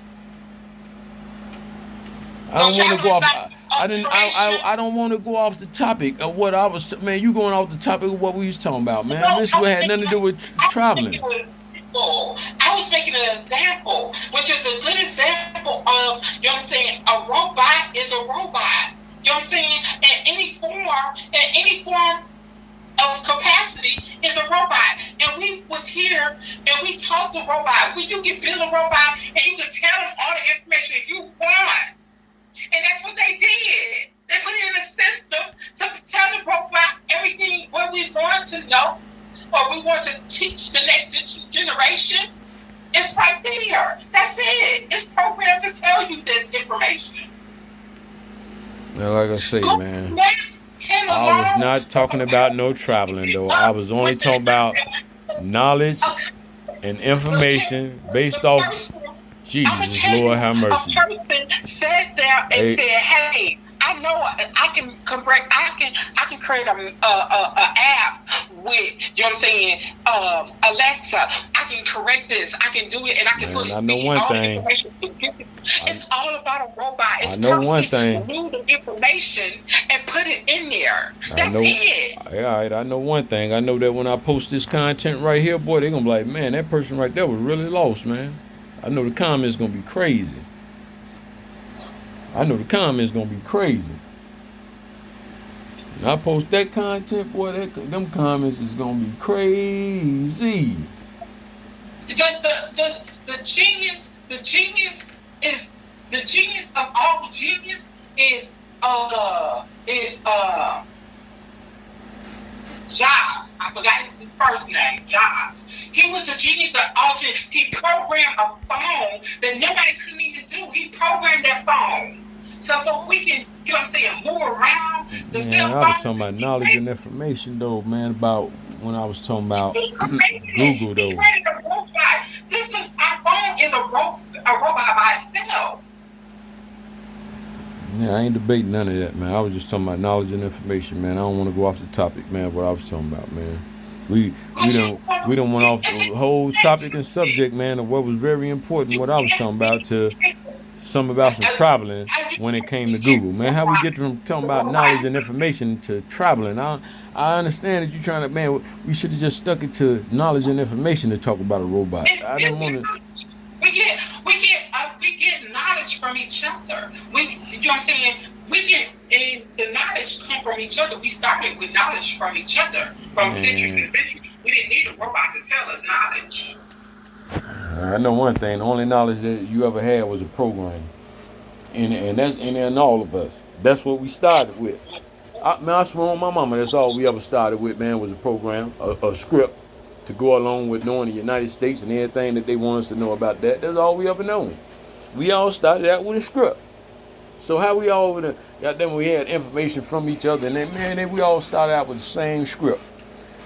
I don't want to go off. I don't want to go off the topic of what I was. Man, you going off the topic of what we was talking about, man. This had nothing to do with traveling. I was making an example, which is a good example of, you know what I'm saying, a robot is a robot. You know what I'm saying? In any form of capacity is a robot. And we was here and we taught the robot. You can build a robot and you can tell them all the information. If you Now, like I say, Go man, next him I was alone. not talking about no traveling though. I was only talking about knowledge Okay, and okay. information based The off person, I'm gonna Jesus, tell Lord you, have a mercy. person sat there and Hey, said, "Hey, I know I can correct. I can create a app with you know what I'm saying. Alexa, I can correct this. I can do it, and I can put man, I know feed one all the thing. information. I It's all about a robot. I It's know one person thing. knew the information and put it in there. I That's know. it. All right, I know one thing. I know that when I post this content right here, boy, they're gonna be like, man, that person right there was really lost, man. I know the comments gonna be crazy. I know the comments gonna be crazy. When I post that content, boy, them comments is gonna be crazy. The genius is the genius of all genius is Jobs. I forgot his first name, Jobs. He was the genius of all genius. He programmed a phone that nobody couldn't even do. He programmed that phone. So we can, you know what I'm saying, move around the Man, cell I was talking phone. about knowledge and information though, man, about when I was talking about He created it. Google He though. created a robot. This is our phone is a robot by itself. Yeah, I ain't debating none of that, man. I was just talking about knowledge and information, man. I don't want to go off the topic, man. What I was talking about, man. We we But you, don't we don't went off it's the whole topic and a subject, man, of what was very important. you What I was can't talking about be to some about some traveling when it came to Google, man. How we get from talking about knowledge and information to traveling? I understand that you're trying to, man. We should have just stuck it to knowledge and information to talk about a robot. I didn't want to. we get knowledge from each other. You know what I'm saying? We get and the knowledge come from each other. We started with knowledge from each other from centuries and Man, centuries. We didn't need a robot to tell us knowledge. I know one thing. The only knowledge that you ever had was a program. And that's in all of us. That's what we started with. I swear on my mama, that's all we ever started with, man, was a program, a script to go along with knowing the United States and everything that they want us to know about that. That's all we ever known. We all started out with a script. So how we all got them? We had information from each other, and then we all started out with the same script.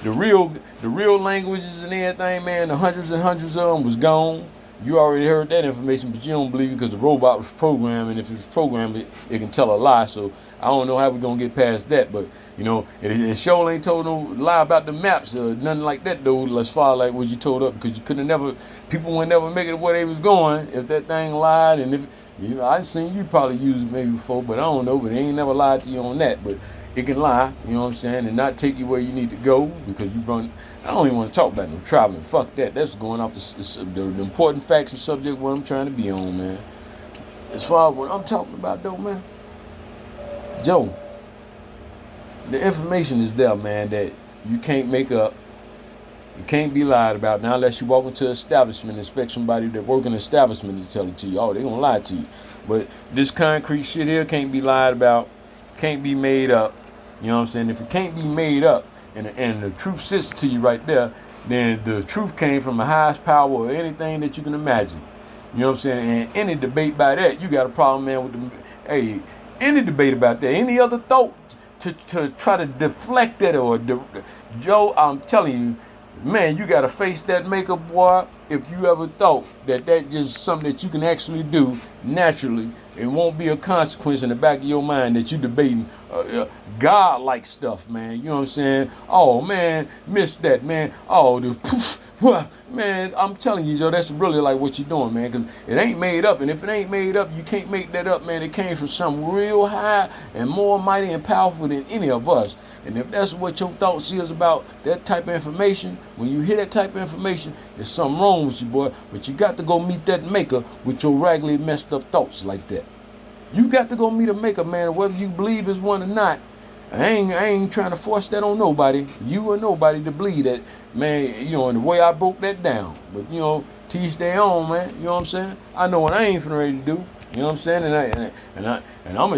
The real languages and everything, man, the hundreds and hundreds of them was gone. You already heard that information, but you don't believe it because the robot was programmed, and if it's programmed, it can tell a lie. So I don't know how we're gonna get past that, but it sure ain't told no lie about the maps or nothing like that though. As far like what you told up, because you couldn't never, people would never make it where they was going if that thing lied. And if I've seen you probably use it maybe before, but I don't know. But they ain't never lied to you on that. But it can lie, you know what I'm saying, and not take you where you need to go because you run. I don't even want to talk about no traveling. Fuck that. That's going off the important facts and subject what I'm trying to be on, man. As far as what I'm talking about, though, man, Joe, the information is there, man, that you can't make up. You can't be lied about now unless you walk into an establishment and expect somebody that work in an establishment to tell it to you. Oh, they gonna lie to you. But this concrete shit here can't be lied about, can't be made up. You know what I'm saying? If it can't be made up and the truth sits to you right there, then the truth came from the highest power or anything that you can imagine. You know what I'm saying? And any debate by that, you got a problem, man, with hey, any debate about that, any other thought to try to deflect that Joe, I'm telling you, man, you got to face that makeup, boy. If you ever thought that just something that you can actually do naturally, it won't be a consequence in the back of your mind that you debating God-like stuff, man. You know what I'm saying? Oh, man, missed that, man. Oh, the poof. Man, I'm telling you, Joe, that's really like what you're doing, man, because it ain't made up. And if it ain't made up, you can't make that up, man. It came from something real high and more mighty and powerful than any of us. And if that's what your thoughts is about that type of information, when you hear that type of information, there's something wrong with you, boy. But you got to go meet that maker with your raggedy, messed up thoughts like that. You got to go meet a maker, man, whether you believe is one or not. I ain't trying to force that on nobody, you or nobody, to believe that, man, and the way I broke that down. But, teach their own, man, you know what I'm saying? I know what I ain't finna ready to do, you know what I'm saying? And I'm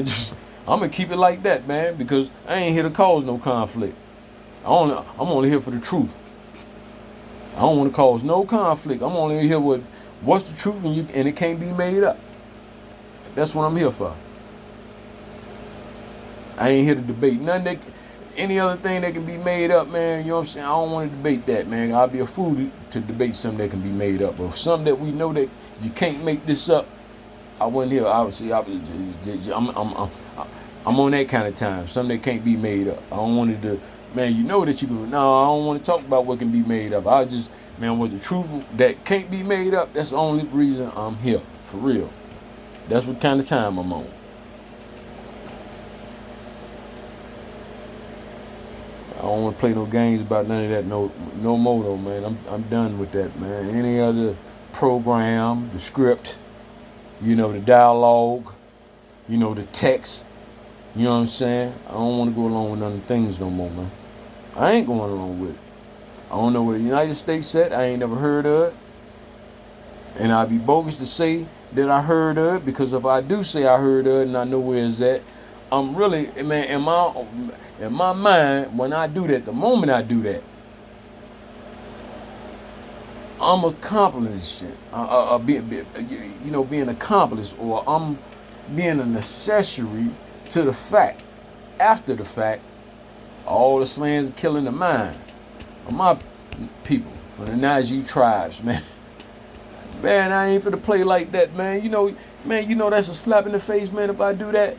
gonna keep it like that, man, because I ain't here to cause no conflict. I'm only here for the truth. I don't want to cause no conflict. I'm only here with what's the truth and it can't be made up. That's what I'm here for. I ain't here to debate nothing that, any other thing that can be made up, man. You know what I'm saying? I don't want to debate that, man. I'll be a fool to debate something that can be made up. But something that we know that you can't make this up, I wasn't here. Obviously, I'm on that kind of time. Something that can't be made up. I don't want to, man. You know that you can. No, I don't want to talk about what can be made up. I just, man, with the truth that can't be made up. That's the only reason I'm here, for real. That's what kind of time I'm on. I don't want to play no games about none of that no more though, man. I'm done with that, man. Any other program, the script, the dialogue, the text, you know what I'm saying? I don't want to go along with none of the things no more, man. I ain't going along with it. I don't know where the United States said. I ain't never heard of it. And I'd be bogus to say that I heard of it, because if I do say I heard of it and I know where it's at, I'm really, man, in my mind, when I do that, the moment I do that, I'm accomplishing, being accomplished, or I'm being an accessory to the fact, after the fact, all the slangs are killing the mind of my people, from the Najee tribes, man. Man, I ain't finna play like that, man. That's a slap in the face, man, if I do that.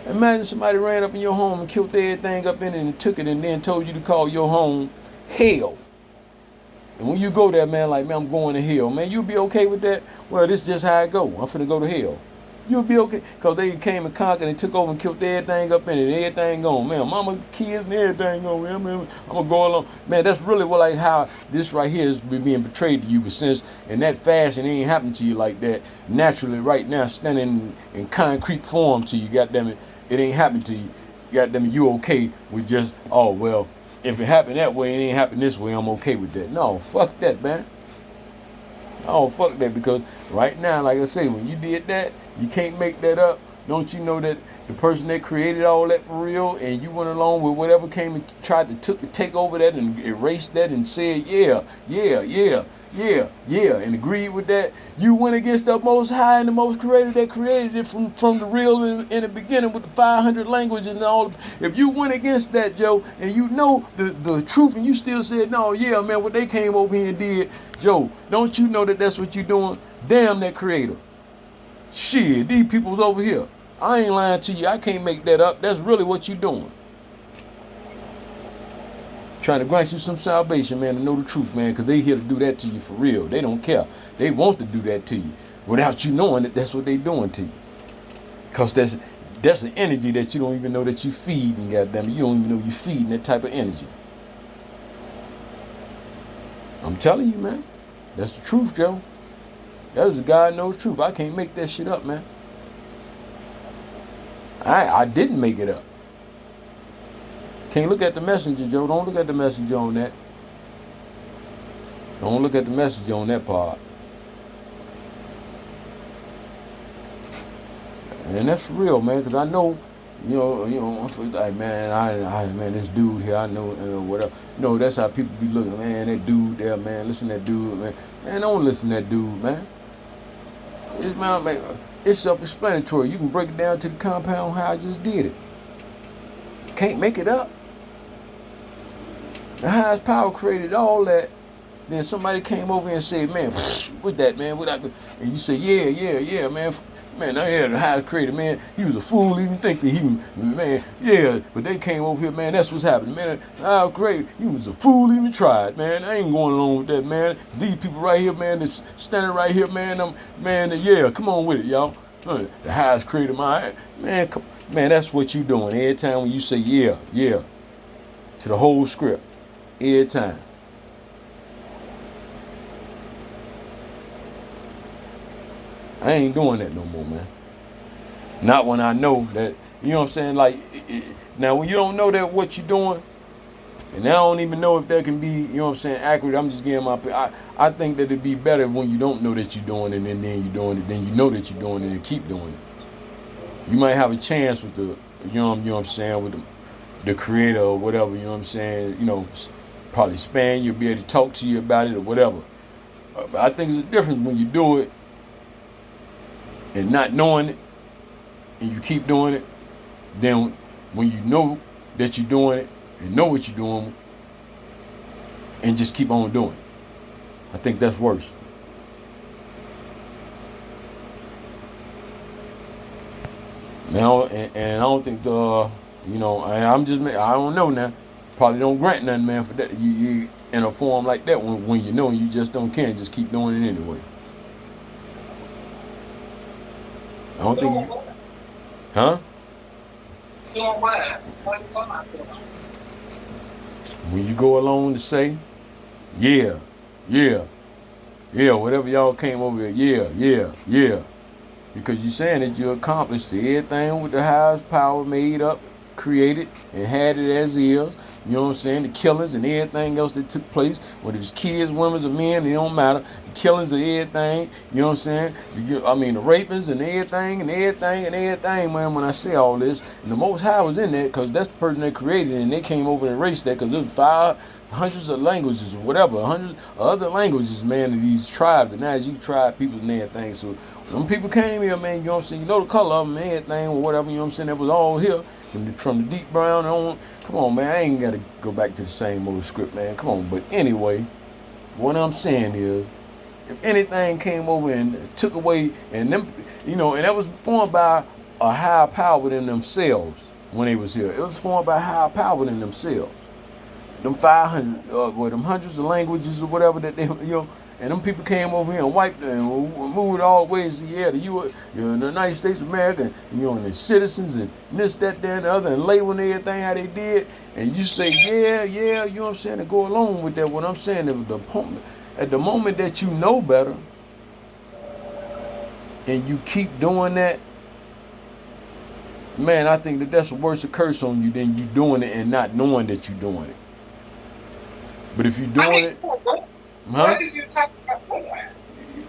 Imagine somebody ran up in your home and killed everything up in it and took it and then told you to call your home hell. And when you go there, man, like, man, I'm going to hell, man, you'll be okay with that? Well, this is just how it go. I'm finna go to hell. You'll be okay. Because they came and conquered and took over and killed everything up in it. Everything gone. Man, mama, kids and everything gone. Man, I'm going to go along. Man, that's really what, like, how this right here is being betrayed to you. But since in that fashion, it ain't happening to you like that, naturally right now, standing in concrete form to you, goddamn it, it ain't happening to you. Goddamn it, you okay with just, oh, well, if it happened that way, it ain't happened this way, I'm okay with that. No, fuck that, man. Oh, fuck that, because right now, like I say, when you did that, you can't make that up. Don't you know that the person that created all that for real, and you went along with whatever came and tried to take over that and erase that and said, yeah, and agreed with that, you went against the Most High and the Most Creator that created it from the real in the beginning with the 500 languages and all. If you went against that, Joe, and you know the truth, and you still said, no, yeah, man, what they came over here and did, Joe, don't you know that that's what you're doing? Damn that Creator. Shit, these people's over here. I ain't lying to you. I can't make that up. That's really what you're doing. Trying to grant you some salvation, man, to know the truth, man, because they here to do that to you for real. They don't care. They want to do that to you without you knowing that that's what they doing to you. Because that's an energy that you don't even know that you feeding, goddamn it. You don't even know you feeding that type of energy. I'm telling you, man. That's the truth, Joe. That is a God knows truth. I can't make that shit up, man. I didn't make it up. Can't look at the messenger, Joe. Don't look at the messenger on that. Don't look at the messenger on that part. And that's for real, man, because I know, like, man, this dude here, I know, whatever. That's how people be looking, man, that dude there, man, listen to that dude, man. Man, don't listen to that dude, man. It's self-explanatory. You can break it down to the compound how I just did it. Can't make it up. The highest power created all that. Then somebody came over and said, man, with that, man, and you say, yeah, man. Man, I had the highest creator, man. He was a fool even think that man, yeah. But they came over here, man, that's what's happening, man. How great. He was a fool even tried, man. I ain't going along with that, man. These people right here, man, that's standing right here, man, yeah, come on with it, y'all. The highest creator, man, that's what you doing every time when you say yeah, to the whole script, every time. I ain't doing that no more, man. Not when I know that, you know what I'm saying? Like, now when you don't know that what you're doing, and I don't even know if that can be, you know what I'm saying, accurate, I'm just getting I think that it'd be better when you don't know that you're doing it, and then you're doing it, then you know that you're doing it and keep doing it. You might have a chance with the, you know what I'm saying, with the creator or whatever, you know what I'm saying, probably span, you'll be able to talk to you about it or whatever. But I think there's a difference when you do it, and not knowing it, and you keep doing it, Then when you know that you're doing it and know what you're doing and just keep on doing it. I think that's worse. Now, and I don't think I'm just, I don't know now. Probably don't grant nothing, man, for that. You in a form like that when you know you just don't care, just keep doing it anyway. I don't think Doing you, what? huh? Doing what? What are you talking about? When you go along to say, yeah, yeah, yeah, whatever y'all came over here, yeah. Because you're saying that you accomplished everything with the highest power made up, created, and had it as is. You know what I'm saying? The killings and everything else that took place, whether it's kids, women, or men, it don't matter. The killings of everything, you know what I'm saying? The rapings and everything, man, when I say all this. And the Most High was in there because that's the person that created it, and they came over and erased that because there's hundreds of languages or whatever, hundreds of other languages, man, of these tribes, the Najee tribe people and everything. So when people came here, man, you know what I'm saying? You know the color of them and everything or whatever, you know what I'm saying? That was all here. From the deep brown on. Come on, man. I ain't got to go back to the same old script, man. Come on. But anyway, what I'm saying is, if anything came over and took away, and them, and that was formed by a higher power within themselves when they was here. It was formed by a higher power within themselves. Them 500, them hundreds of languages or whatever that they, and them people came over here and wiped and moved all ways to the the United States of America, and the citizens and this, that, that, and the other, and labeling everything how they did. And you say, yeah, you know what I'm saying, to go along with that. What I'm saying is at the moment that you know better and you keep doing that, man, I think that's a worse curse on you than you doing it and not knowing that you're doing it. But if you're doing it, What did you talk about going?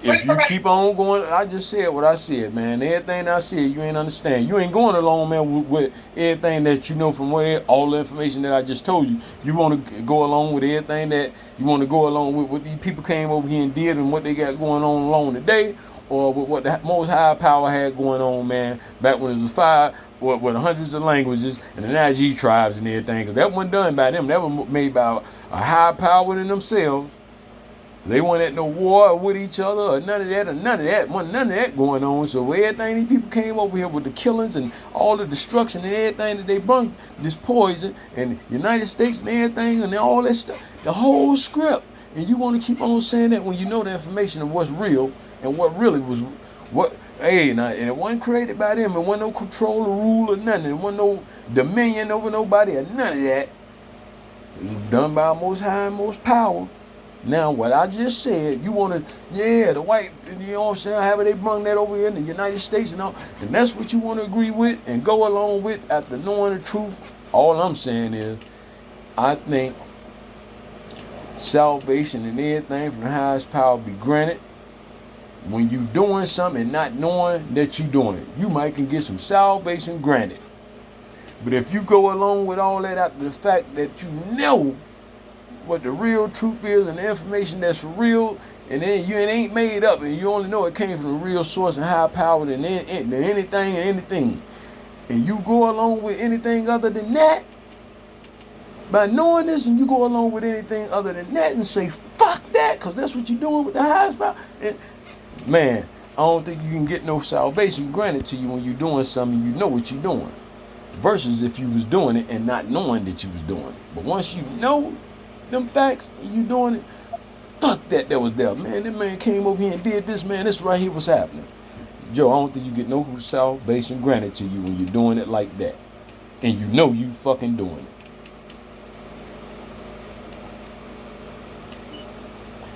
if you keep on going, I just said what I said, man. Everything I said, you ain't understand. You ain't going along, man, with everything that you know from all the information that I just told you. You want to go along with everything that you want to go along with what these people came over here and did and what they got going on along today, or with what the Most High Power had going on, man, back when it was with hundreds of languages and the Najee tribes and everything. Because that wasn't done by them. That was made by a high power in themselves. They weren't at no war with each other or none of that. Wasn't none of that going on. So everything these people came over here with the killings and all the destruction and everything that they brought, this poison and the United States and everything and all that stuff, the whole script. And you want to keep on saying that when you know the information of what's real and what really was what. Hey, now, and it wasn't created by them. It wasn't no control or rule or nothing. It wasn't no dominion over nobody or none of that. It was done by Most High and Most Power. Now, what I just said, you want to, the white, you know what I'm saying, however they brung that over here in the United States and all, and that's what you want to agree with and go along with after knowing the truth. All I'm saying is, I think salvation and everything from the highest power be granted. When you doing something and not knowing that you doing it, you might can get some salvation granted. But if you go along with all that after the fact that you know what the real truth is and the information that's real, and then it ain't made up, and you only know it came from a real source and high power than anything, and you go along with anything other than that, by knowing this, and you go along with anything other than that and say, fuck that, because that's what you're doing with the highest power, man, I don't think you can get no salvation granted to you when you're doing something you know what you're doing, versus if you was doing it and not knowing that you was doing it. But once you know them facts and you doing it, fuck that was there. Man, that man came over here and did this, man. This right here was happening. Joe, I don't think you get no salvation granted to you when you're doing it like that. And you know you fucking doing it.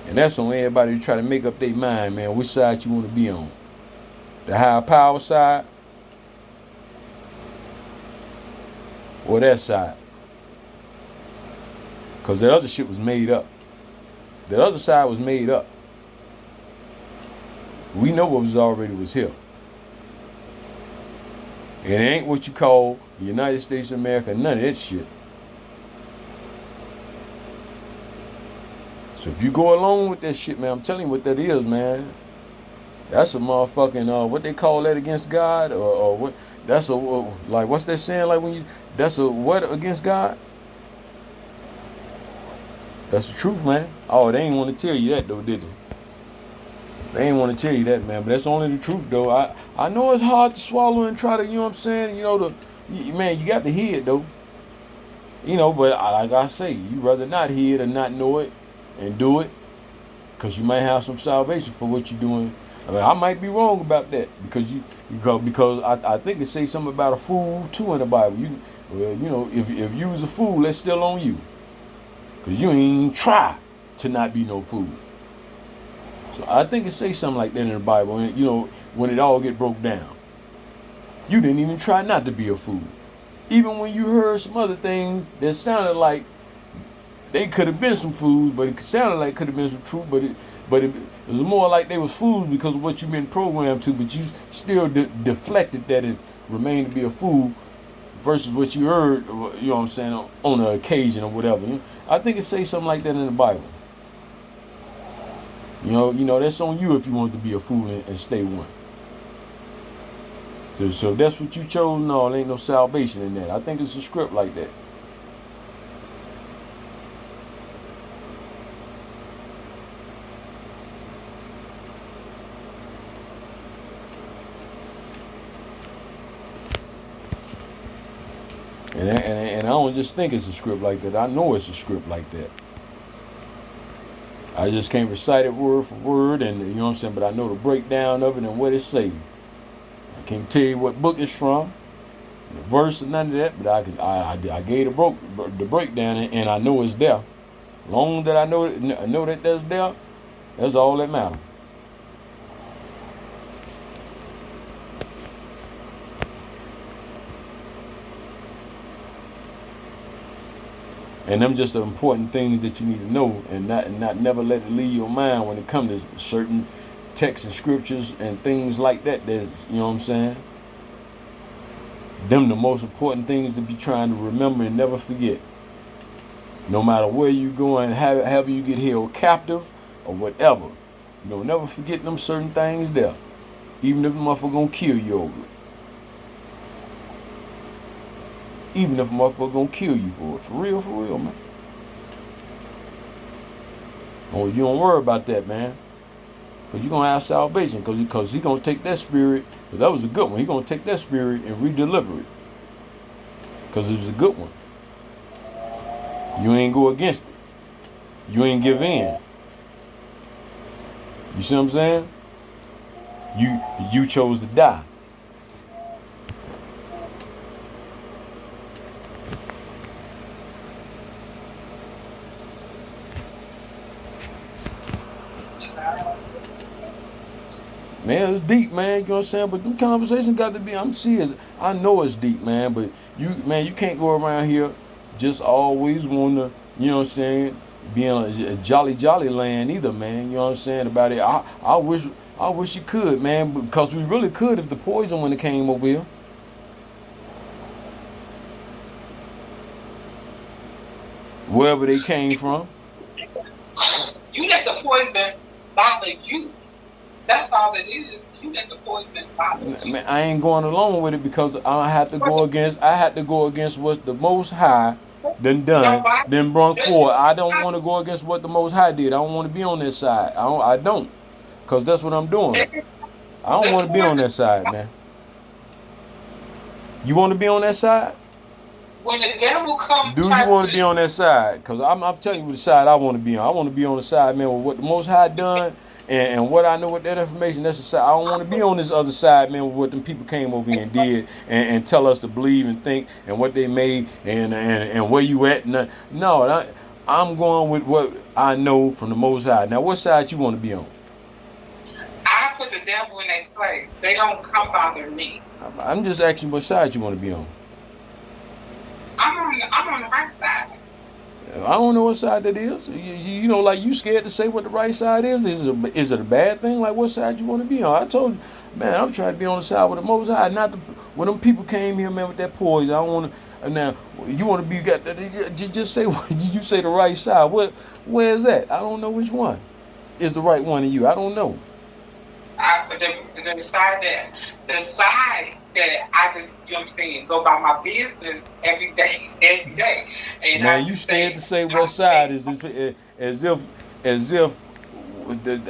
And that's on everybody to try to make up their mind, man, which side you want to be on. The higher power side or that side. Because that other shit was made up. The other side was made up. We know what was here. It ain't what you call the United States of America, none of that shit. So if you go along with that shit, man, I'm telling you what that is, man. That's a motherfucking what they call that against God or what? That's a like what's that saying like when you that's a what against God? That's the truth, man. Oh, they ain't want to tell you that though, did they? They ain't want to tell you that, man. But that's only the truth, though. I know it's hard to swallow and try to, you know what I'm saying? Man, you got to hear it, though. But like I say, you rather not hear it or not know it and do it because you might have some salvation for what you're doing. I mean, I might be wrong about that because I think it says something about a fool too in the Bible. If you was a fool, that's still on you because you ain't even try to not be no fool. So I think it says something like that in the Bible. And, when it all get broke down, you didn't even try not to be a fool. Even when you heard some other things that sounded like they could have been some fools, but it sounded like it could have been some truth, but it was more like they was fools because of what you've been programmed to, but you still deflected that it remained to be a fool versus what you heard, you know what I'm saying, on an occasion or whatever. I think it says something like that in the Bible. That's on you if you want to be a fool and stay one. So if that's what you chose, no, there ain't no salvation in that. I think it's a script like that. And I don't just think it's a script like that. I know it's a script like that. I just can't recite it word for word, and you know what I'm saying. But I know the breakdown of it and what it says. I can't tell you what book it's from, the verse or none of that. But I gave the breakdown, and I know it's there. Long that I know that that's there, that's all that matters. And them just the important things that you need to know, and not never let it leave your mind when it comes to certain texts and scriptures and things like that. That's, you know what I'm saying? Them the most important things to be trying to remember and never forget. No matter where you go and however you get held captive or whatever, never forget them certain things there. Even if the motherfucker gonna kill you over it. Even if a motherfucker gonna kill you for it. For real, man. Oh, you don't worry about that, man. Because you're going to have salvation. Because he going to take that spirit. Because that was a good one. He going to take that spirit and redeliver it. Because it was a good one. You ain't go against it. You ain't give in. You see what I'm saying? You chose to die. Man, it's deep, man. You know what I'm saying? But them conversations got to be. I'm serious. I know it's deep, man. But you can't go around here just always wanna, you know what I'm saying, be in a jolly land either, man. You know what I'm saying about it. I wish you could, man, because we really could if the poison when it came over here. Wherever they came from. You let the poison bother you. That's all it is. You let the poison bother you. Man, I ain't going along with it because I had to go against what the Most High done, then brung forward. I don't want to go against what the Most High did. I don't want to be on this side. I don't. Because that's what I'm doing. I don't want to be on that side, man. You want to be on that side? When the devil comes, do you want to be on that side? Because I'm telling you the side I want to be on. I want to be on the side, man, with what the Most High done and what I know with that information. That's the side. I don't want to be on this other side, man, with what them people came over here and did and tell us to believe and think and what they made and where you at. No, I'm going with what I know from the Most High. Now, what side you want to be on? I put the devil in their place. They don't come bother me. I'm just asking what side you want to be on. I'm on the right side. I don't know what side that is. Like you scared to say what the right side is. Is it a bad thing? Like what side you want to be on? I told you, man, I'm trying to be on the side with the Most High. Not when them people came here, man, with that poison. I don't want to. Now you want to be got that? Just say you say the right side. Where is that? I don't know which one is the right one to you. I don't know. I the side that I just, you know what I'm saying, go by my business every day, every day. And Man, I you just scared say, to say what side is it, as if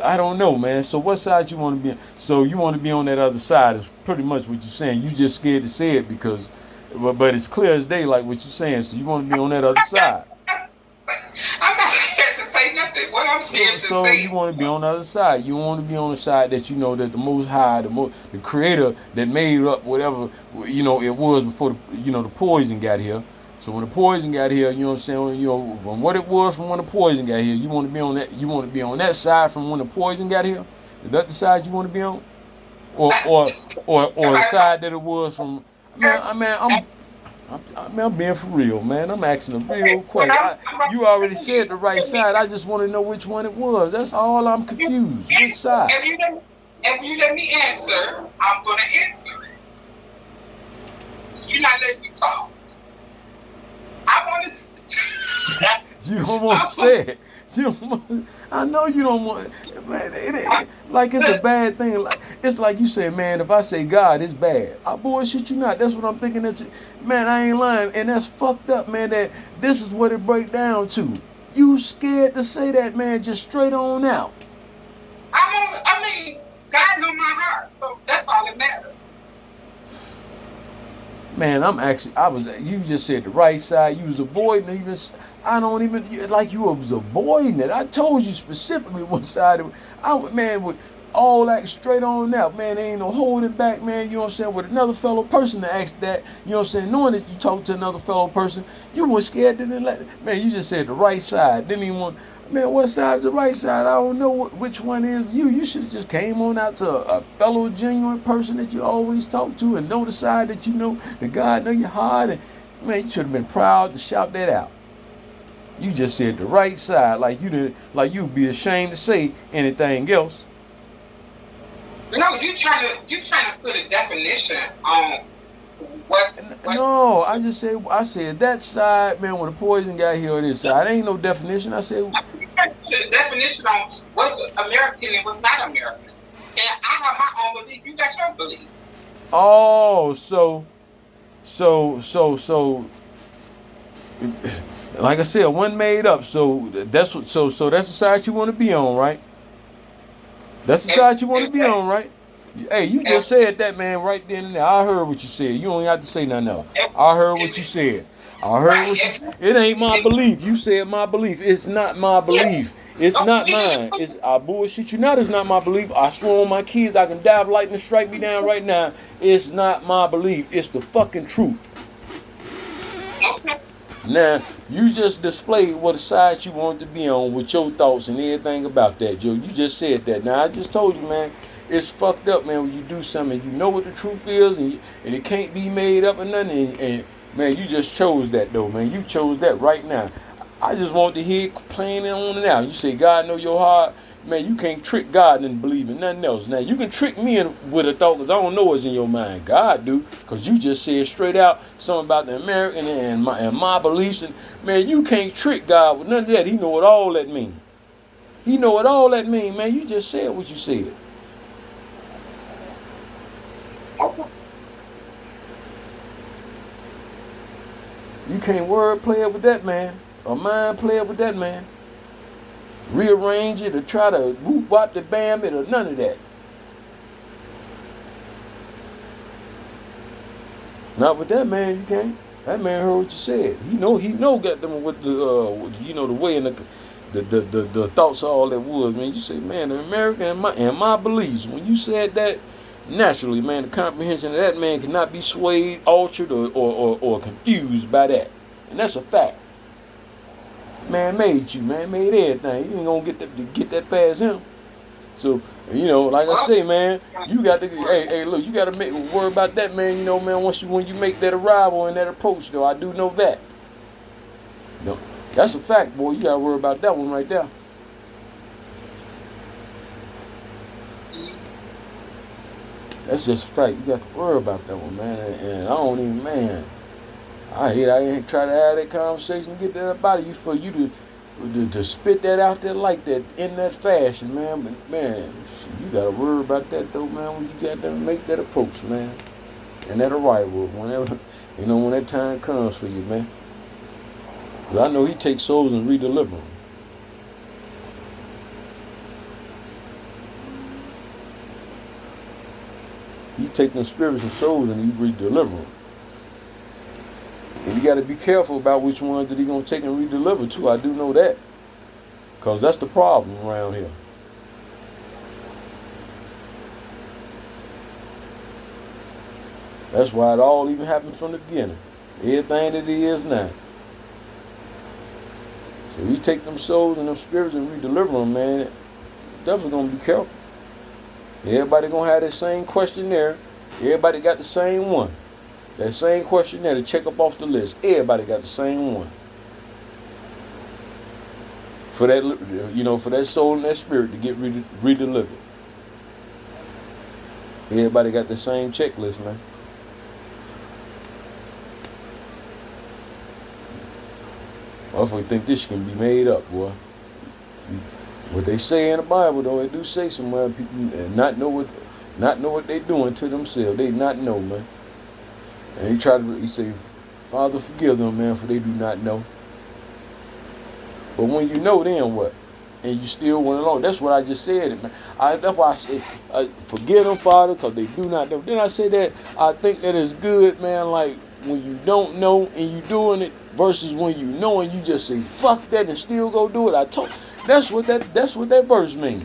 I don't know, man. So what side you want to be on? So you want to be on that other side is pretty much what you're saying. You just scared to say it because, but it's clear as day, like what you're saying. So you want to be on that other side. I'm not scared to say nothing. What I'm scared to So say you is, want to be on the other side. You want to be on the side that you know that the Most High, the Creator that made up whatever it was before the poison got here. So when the poison got here, you know what I'm saying. From what it was from when the poison got here, you want to be on that. You want to be on that side from when the poison got here. Is that the side you want to be on, or or or the side that it was from? I'm being for real, man. I'm asking a real but question. I'm You already telling said you. the right side. I just want to know which one it was. That's all. I'm confused. Which side? If you let me answer, I'm gonna answer it. You're not letting me talk. I want to. You don't want to say it. You don't want. I know you don't want. Man, like it's a bad thing. Like it's like you say, man. If I say God, it's bad. I bullshit you not. That's what I'm thinking. Man, I ain't lying, and that's fucked up, man. That this is what it break down to. You scared to say that, man? Just straight on out. I mean, God know my heart, so that's all that matters. Man, you just said the right side. You was avoiding even. I don't even like you was avoiding it. I told you specifically what side. Man, with all that straight on out, man, there ain't no holding back, man. You know what I'm saying? With another fellow person to ask that, you know what I'm saying? Knowing that you talk to another fellow person, you weren't scared, didn't let. Man, you just said the right side. Didn't even want. Man, what side's the right side? I don't know which one is you. You should have just came on out to a fellow genuine person that you always talk to and know the side that you know, that God know your heart. And man, you should have been proud to shout that out. You just said the right side, like you did, like you'd be ashamed to say anything else. No, you trying to put a definition on what. No, I said that side, man. When the poison got here on this side, ain't no definition. I said You trying to put a definition on what's American and what's not American. And I have my own belief. You got your belief. oh, so like I said, one made up. So that's what. So that's the side you want to be on, right? That's the side you want to be on, right? Hey, you just said that, man, right then and there. I heard what you said. You don't have to say nothing else. I heard what you said. I heard what you said. It ain't my belief. You said my belief. It's not my belief. It's not mine. I bullshit you not. It's not my belief. I swear on my kids, I can dive lightning strike me down right now. It's not my belief. It's the fucking truth. Now, you just displayed what side you wanted to be on with your thoughts and everything about that, Joe. You just said that. Now, I just told you, man, it's fucked up, man, when you do something, you know what the truth is, and it can't be made up or nothing, and man, you just chose that, though, man. You chose that right now. I just want to hear it playing on and out. You say, God know your heart. Man, you can't trick God into believing nothing else. Now, you can trick me with a thought because I don't know what's in your mind. God do, because you just said straight out something about the American and my beliefs. And, man, you can't trick God with none of that. He know what all that mean. He know what all that mean, man. You just said what you said. You can't word play it with that, man. Or mind play it with that, man. Rearrange it or try to whoop wop the bam it or none of that. Not with that man, you can't. That man heard what you said. He know got them with the the way and the thoughts of all that was, man. You say, man, the American and my beliefs. When you said that, naturally, man, the comprehension of that man cannot be swayed, altered, or confused by that. And that's a fact. Man made you, man, made everything. You ain't gonna get that past him. So, like I say, man, you got to hey, look, you gotta worry about that, man, man, when you make that arrival and that approach, though. I do know that. That's a fact, boy. You gotta worry about that one right there. That's just a fact. You got to worry about that one, man. And I don't even, man. I ain't try to have that conversation and get that up out of you for you to To spit that out there like that in that fashion, man. But man, you gotta worry about that though, man. When you got to make that approach, man, and that arrival, whenever when that time comes for you, man. 'Cause I know He takes souls and redeliver them. He take them spirits and souls and He redeliver them. And you got to be careful about which ones that He gonna take and redeliver to. I do know that, cause that's the problem around here. That's why it all even happened from the beginning. Everything that it is now. So He take them souls and them spirits and redeliver them, man. Definitely gonna be careful. Everybody gonna have that same questionnaire. Everybody got the same one. That same questionnaire to check up off the list. Everybody got the same one. For that, for that soul and that spirit to get redelivered. Everybody got the same checklist, man. Motherfuckers think this can be made up, boy. What they say in the Bible, though, they do say somewhere people not know what they doing to themselves. They not know, man. And he say, Father, forgive them, man, for they do not know. But when you know, then what? And you still went along. That's what I just said, man. That's why I said, forgive them, Father, because they do not know. Then I say that I think that is good, man, like when you don't know and you doing it versus when you know and you just say, fuck that and still go do it. That's what that verse means.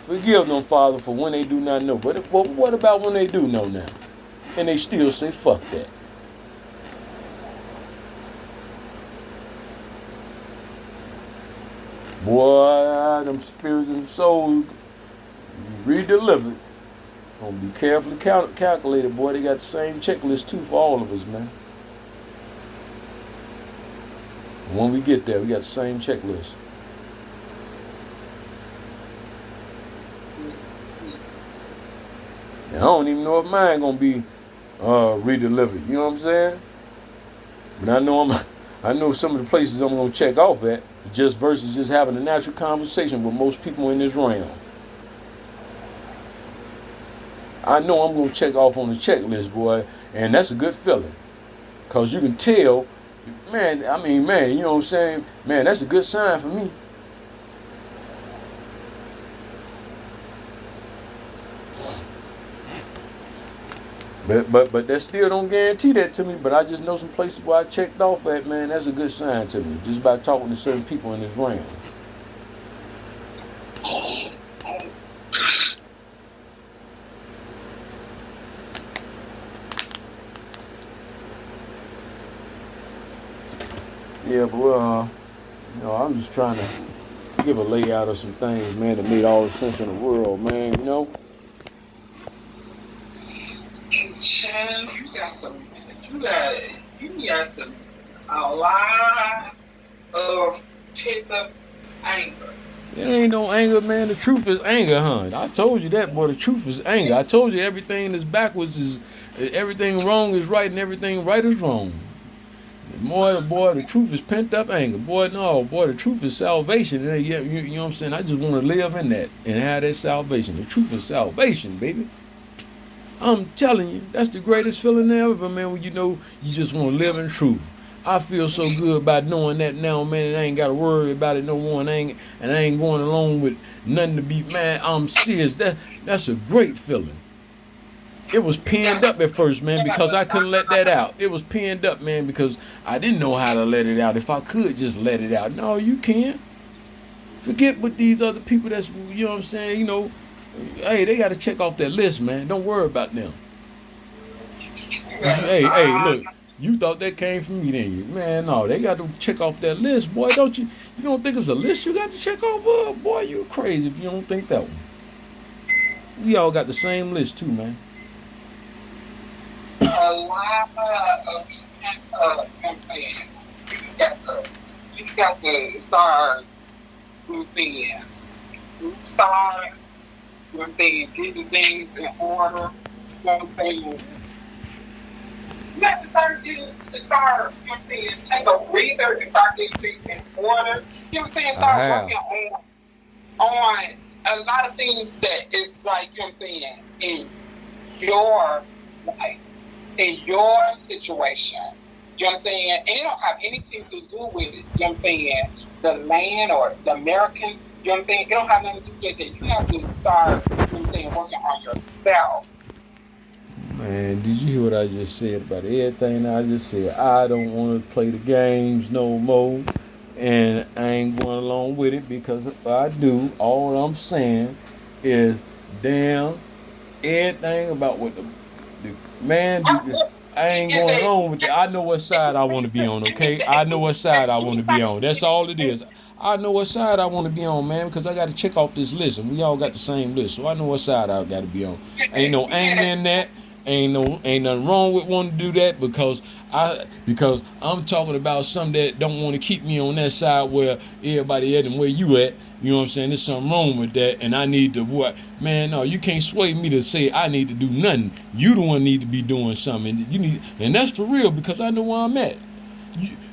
Forgive them, Father, for when they do not know. But what about when they do know now? And they still say, fuck that. Boy, them spirits and souls redelivered. Gonna be carefully calculated, boy. They got the same checklist too for all of us, man. When we get there, we got the same checklist. And I don't even know if mine gonna be redelivered. You know what I'm saying? But I know some of the places I'm gonna check off at, just versus just having a natural conversation with most people in this realm. I know I'm gonna check off on the checklist, boy, and that's a good feeling. Cause you can tell, man, you know what I'm saying? Man, that's a good sign for me. But that still don't guarantee that to me. But I just know some places where I checked off at, man, that's a good sign to me. Just by talking to certain people in this realm. Yeah, but I'm just trying to give a layout of some things, man, that made all the sense in the world, man, you know? Chan, you got a lot of pent up anger. It ain't no anger, man. The truth is anger, huh? I told you that, boy. The truth is anger. I told you everything that's backwards is everything wrong is right and everything right is wrong. Boy, the truth is pent up anger. Boy, the truth is salvation. You know what I'm saying? I just want to live in that and have that salvation. The truth is salvation, baby. I'm telling you, that's the greatest feeling ever, man, when you know you just want to live in truth. I feel so good about knowing that now, man, and I ain't got to worry about it no more, and I ain't going along with nothing to be mad. I'm serious. That's a great feeling. It was pinned up at first, man, because I couldn't let that out. It was pinned up, man, because I didn't know how to let it out. If I could just let it out. No, you can't. Forget what these other people that's, you know what I'm saying, hey, they got to check off that list, man. Don't worry about them. Hey, look, you thought that came from me, didn't you? Man, no, they got to check off that list, boy. You don't think it's a list you got to check off? Boy, you crazy if you don't think that one. We all got the same list, too, man. A lot of I'm saying, you got to start saying, getting things in order. I'm saying, You have to start getting to start, you know what I'm saying, take a breather and start getting things in order. You know what I'm saying? I Start have. working on a lot of things that is like, you know what I'm saying, in your life, in your situation. You know what I'm saying? And it don't have anything to do with it. You know what I'm saying? The land or the American, you know what I'm saying? It don't have nothing to do with it. You have to start, you know what I'm saying, working on yourself. Man, did you hear what I just said about everything I just said? I don't want to play the games no more. And I ain't going along with it because if I do, all I'm saying is damn everything about what the man do. I ain't Is going that along with it. I know what side I want to be on, okay? I know what side I want to be on. That's all it is. I know what side I want to be on, man, because I got to check off this list, and we all got the same list, so I know what side I got to be on. Ain't no anger in that. Ain't nothing wrong with wanting to do that because I'm talking about some that don't want to keep me on that side where everybody at and where you at. You know what I'm saying? There's something wrong with that, and I need to what? Man, no, you can't sway me to say I need to do nothing. You the one need to be doing something. You need, and that's for real because I know where I'm at.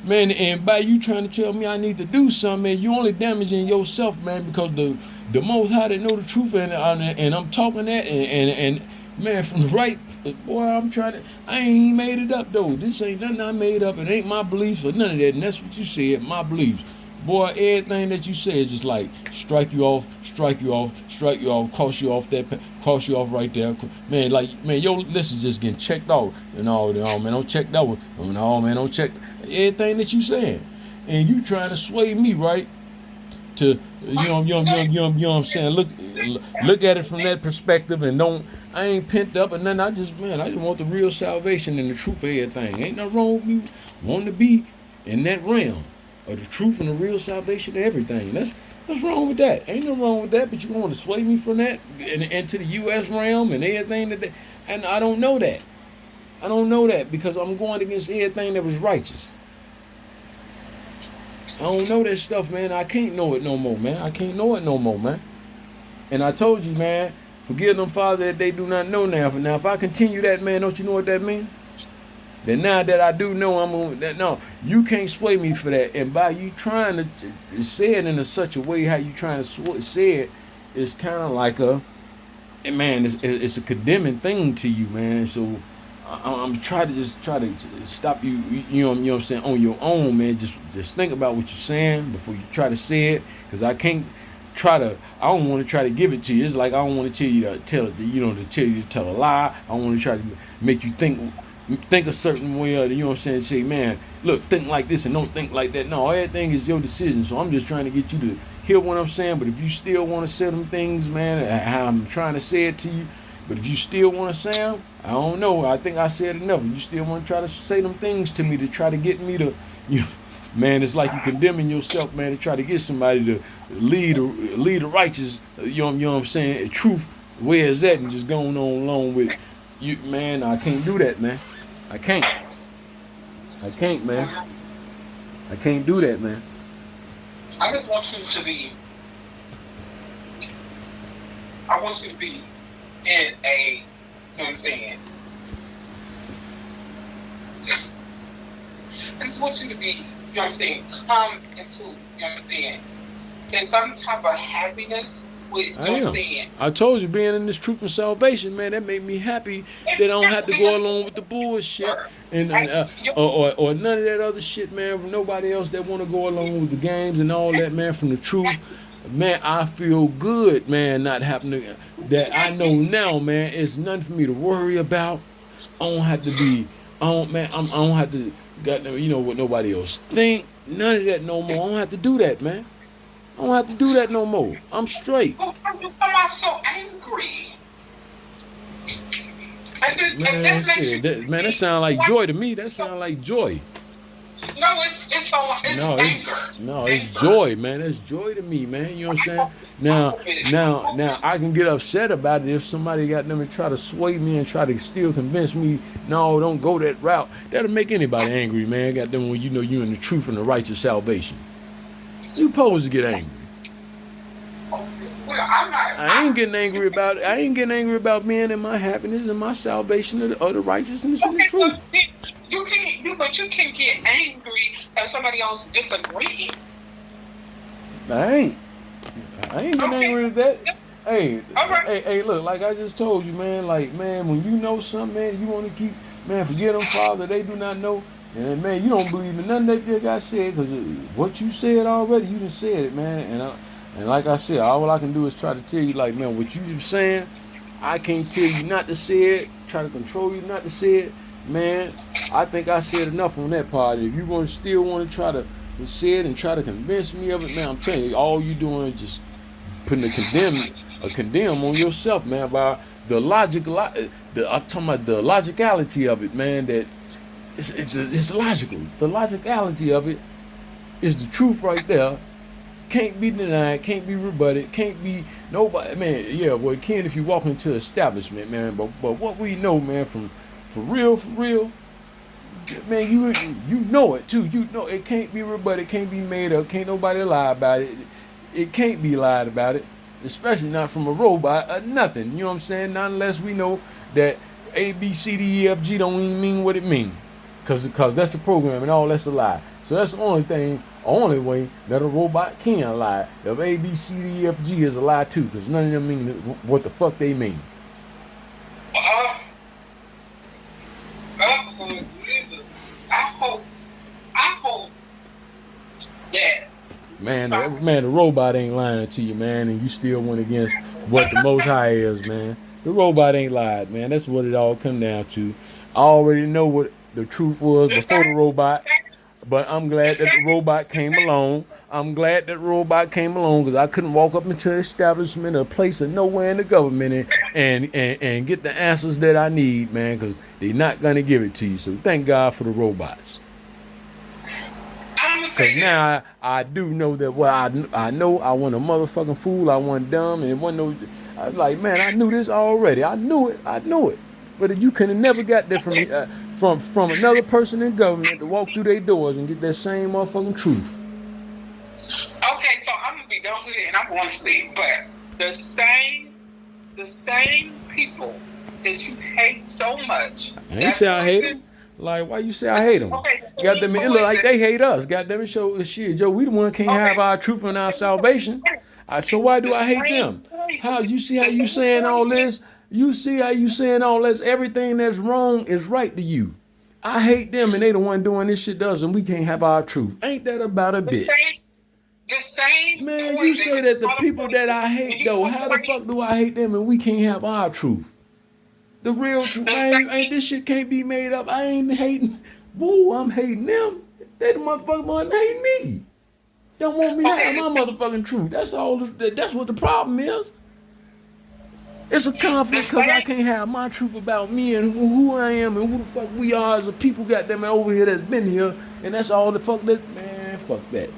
Man, and by you trying to tell me I need to do something, man, you only damaging yourself, man, because the Most High that know the truth, and I'm talking that, and man, from the right, boy, I'm trying to, I ain't made it up though. This ain't nothing I made up. It ain't my beliefs or none of that, and that's what you said, my beliefs. Boy, everything that you say is just like strike you off, strike you off, strike you off, cross you off right there. Man, like man, your list is just getting checked off. No, man, don't check that one. No, man, don't check everything that you saying. And you trying to sway me, right? To you know what I'm saying? Look at it from that perspective and don't I ain't pent up and nothing. I just want the real salvation and the truth of everything. Ain't nothing wrong with me wanting to be in that realm of the truth and the real salvation of everything. What's wrong with that? Ain't no wrong with that, but you want to sway me from that and into the US realm and everything and I don't know that. I don't know that because I'm going against everything that was righteous. I don't know that stuff, man. I can't know it no more, man. I can't know it no more, man. And I told you, man, forgive them, Father, that they do not know now. For now, if I continue that, man, don't you know what that means? That now that I do know, I'm on that. No, you can't sway me for that. And by you trying to say it in such a way, how you trying to say it, it's kind of like man, it's a condemning thing to you, man. So I'm trying to just try to stop you. You know what I'm saying, on your own, man. Just think about what you're saying before you try to say it, because I can't try to. I don't want to try to give it to you. It's like I don't want to tell you to tell you to tell a lie. I want to try to make you think a certain way. You know what I'm saying? Say, man, look, think like this and don't think like that. No, everything is your decision. So I'm just trying to get you to hear what I'm saying. But if you still want to say them things, man, how I'm trying to say it to you. But if you still want to say them, I don't know. I think I said enough. If you still want to try to say them things to me to try to get me to, you, man, it's like you condemning yourself, man, to try to get somebody to lead the righteous. You know what I'm saying? Truth, where is that? And just going on along with you, man. I can't do that, man. I can't. I can't, man. I can't do that, man. I just want you to be. I want you to be in a. You know what I'm saying? I just want you to be. You know what I'm saying? Come into. You know what I'm saying? In some type of happiness. With, you know what I'm saying? I told you, being in this truth and salvation, man, that made me happy that I don't have to go along with the bullshit or none of that other shit, man. From nobody else that want to go along with the games and all that, man. From the truth, man, I feel good, man. Not having to, that I know now, man. It's nothing for me to worry about. I don't have to be, I don't have to, what nobody else think. None of that no more. I don't have to do that, man. I don't have to do that no more. I'm straight. You come out so angry. Man, shit, that sound like joy to me. That sound like joy. No, it's anger. It's joy, man. That's joy to me, man. You know what I'm saying? Now, I can get upset about it if somebody got them and try to sway me and try to still convince me, no, don't go that route. That'll make anybody angry, man. Got them when you know you in the truth and the righteous salvation. You supposed to get angry. Oh, well, I'm not. I ain't getting angry about it. I ain't getting angry about being in my happiness and my salvation of the righteousness and the Okay, so truth. but you can get angry at somebody else disagreeing. I ain't. I ain't getting Okay, angry at that. Hey, all right. hey, look, like I just told you, man, like, man, when you know something, man, you want to keep, man, forget them, Father, they do not know. And, man, you don't believe in nothing that they got said, because what you said already, you done said it, man. And like I said, all I can do is try to tell you, like, man, what you saying, I can't tell you not to say it, try to control you not to say it. Man, I think I said enough on that part. If you want to still want to try to say it and try to convince me of it, man, I'm telling you, all you doing is just putting a condemn on yourself, man, by the logical. I'm talking about the logicality of it, man. That it's logical. The logicality of it is the truth right there. Can't be denied. Can't be rebutted. Can't be nobody, man. Yeah, well, it can if you walk into establishment, man. But what we know, man, from for real, man, you know it too. You know it can't be rebutted. Can't be made up. Can't nobody lie about it. It can't be lied about it, especially not from a robot or nothing. You know what I'm saying? Not unless we know that A, B, C, D, E, F, G don't even mean what it means. Cause that's the program and all that's a lie. So that's the only way that a robot can lie. If A, B, C, D, E, F, G is a lie too, cause none of them mean what the fuck they mean. Uh, Jesus. I hope that. Man, the robot ain't lying to you, man, and you still went against what the Most High is, man. The robot ain't lied, man. That's what it all come down to. I already know what the truth was The before the same, robot, but I'm the glad that the same, robot the came same. along. I'm glad that the robot came along because I couldn't walk up into an establishment, a place of nowhere in the government, and get the answers that I need, man, because they're not gonna give it to you. So thank God for the robots. I'm gonna Cause say now this. I do know that I know I wasn't a motherfucking fool. I wasn't dumb, and it wasn't no. I was like, man, I knew this already. I knew it. But you could have never got that from Okay, me, from another person in government to walk through their doors and get that same motherfucking truth. okay. So I'm gonna be done with it, and I'm going to sleep. But the same people that you hate so much, I ain't that say I hate them. poison. Like, why you say I hate them? Okay, the Got same them. It look like poison. they hate us. Got them. It show shit, Joe. We the one can't have Okay, our truth and our salvation. So why do the I hate same them? How poison. you see how The you same saying all poison. this? You see how you saying all this? Everything that's wrong is right to you. I hate them and they the one doing this shit to us and we can't have our truth. Ain't that about a The bitch? same. The same Man, you poison. say Because that the all the people that poison. I When hate you though, how the complain, fuck do I hate them and we can't have our truth? The real truth, the man, same. ain't this shit can't be made up. I ain't hating. Woo, I'm hating them. They the motherfucker want to hate me. Don't want me to have Okay, my motherfucking truth. That's all. That's what the problem is. It's a the conflict because I same. can't have my truth about me and who I am and who the fuck we are as a people. Got them over here that's been here, and that's all the fuck that man. Fuck that.